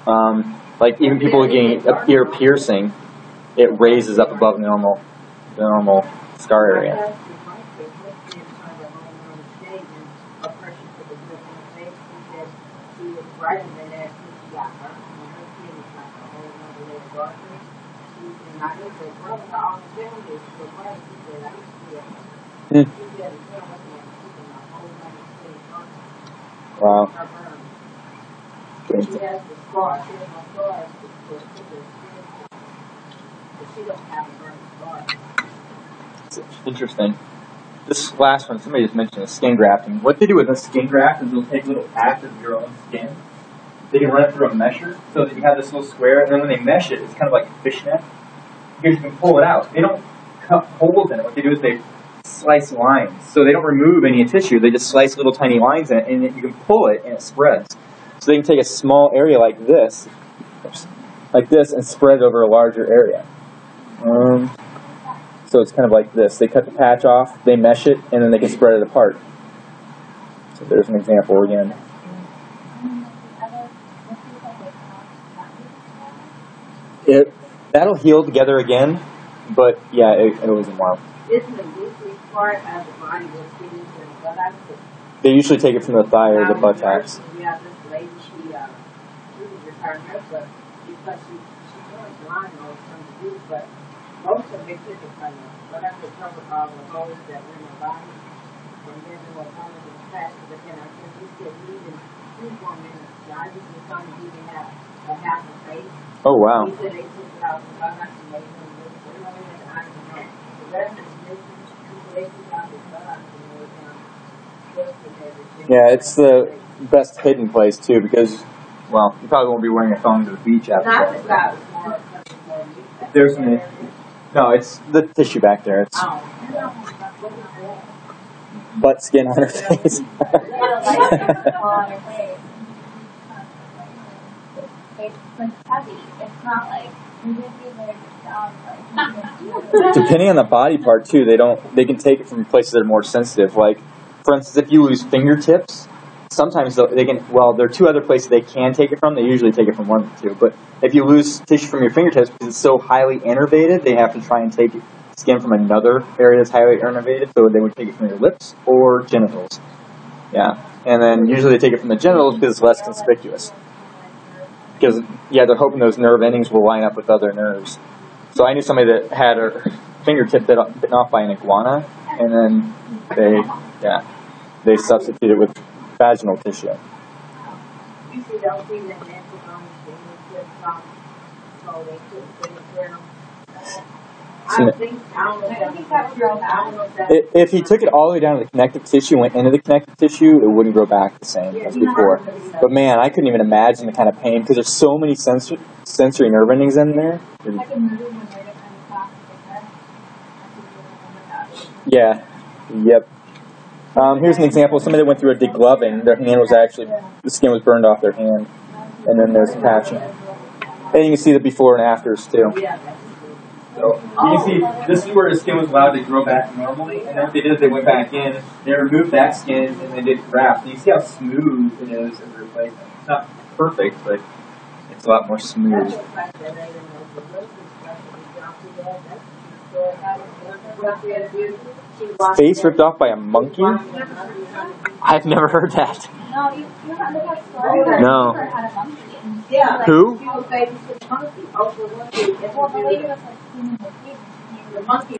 S1: Like even people getting ear piercing, it raises up above the normal scar area. Wow. It's interesting. This last one, somebody just mentioned the skin grafting. What they do with a skin graft is they'll take little patch of your own skin. They can run it through a mesher so that you have this little square, and then when they mesh it, it's kind of like a fishnet. Because you can pull it out. They don't cut holes in it. What they do is they slice lines. So they don't remove any tissue. They just slice little tiny lines in it, and you can pull it, and it spreads. So they can take a small area like this, and spread it over a larger area. So it's kind of like this. They cut the patch off, they mesh it, and then they can spread it apart. So there's an example again. That'll heal together again, but yeah, it was a while.
S3: Isn't the weakest part of the body what's getting to the buttocks?
S1: They usually take it from the thigh or the buttocks.
S3: Yeah, this lady, she was retired nurse, but because she's really blind all the time to do, but most of it took it from the buttocks to cover all the holes that were in the body, and then there was one of the patches, but then I said, we could leave in 2 more minutes. I just was trying to even have a half a face.
S1: Oh, wow.
S3: He said they took it out the buttocks and made them look, but it only had the eyes and nose. The rest is missing.
S1: Yeah, it's the best hidden place too because, well, you probably won't be wearing a phone to the beach after that. There's no, it's the tissue back there. It's butt skin on her face.
S4: It's heavy. It's not like
S1: depending on the body part too, they can take it from places that are more sensitive. Like, for instance, if you lose fingertips, sometimes they can. Well, there are two other places they can take it from. They usually take it from one of the two. But if you lose tissue from your fingertips because it's so highly innervated, they have to try and take skin from another area that's highly innervated. So they would take it from your lips or genitals. Yeah, and then usually they take it from the genitals because it's less conspicuous. Because they're hoping those nerve endings will line up with other nerves. So I knew somebody that had her fingertip bitten off by an iguana, and then they substituted it with vaginal tissue.
S3: Usually don't see them mental on the fingertips, so they couldn't put it down.
S1: If he took it all the way down to the connective tissue and went into the connective tissue, it wouldn't grow back the same as before. But man, I couldn't even imagine the kind of pain because there's so many sensory nerve endings in there. Yeah. Yep. Here's an example of somebody that went through a degloving. Their hand was the skin was burned off their hand. And then there's patching. And you can see the before and afters too. So you can see this is where the skin was allowed to grow back normally, and then what they did is they went back in, they removed that skin, and they did grafts. And you see how smooth it is as a replacement. It's not perfect, but it's a lot more smooth. Face ripped off by a monkey? I've never heard that.
S4: No, you haven't heard a story.
S1: No.
S4: Had a monkey.
S3: Yeah.
S1: Who?
S4: Well, the lady was like, the monkey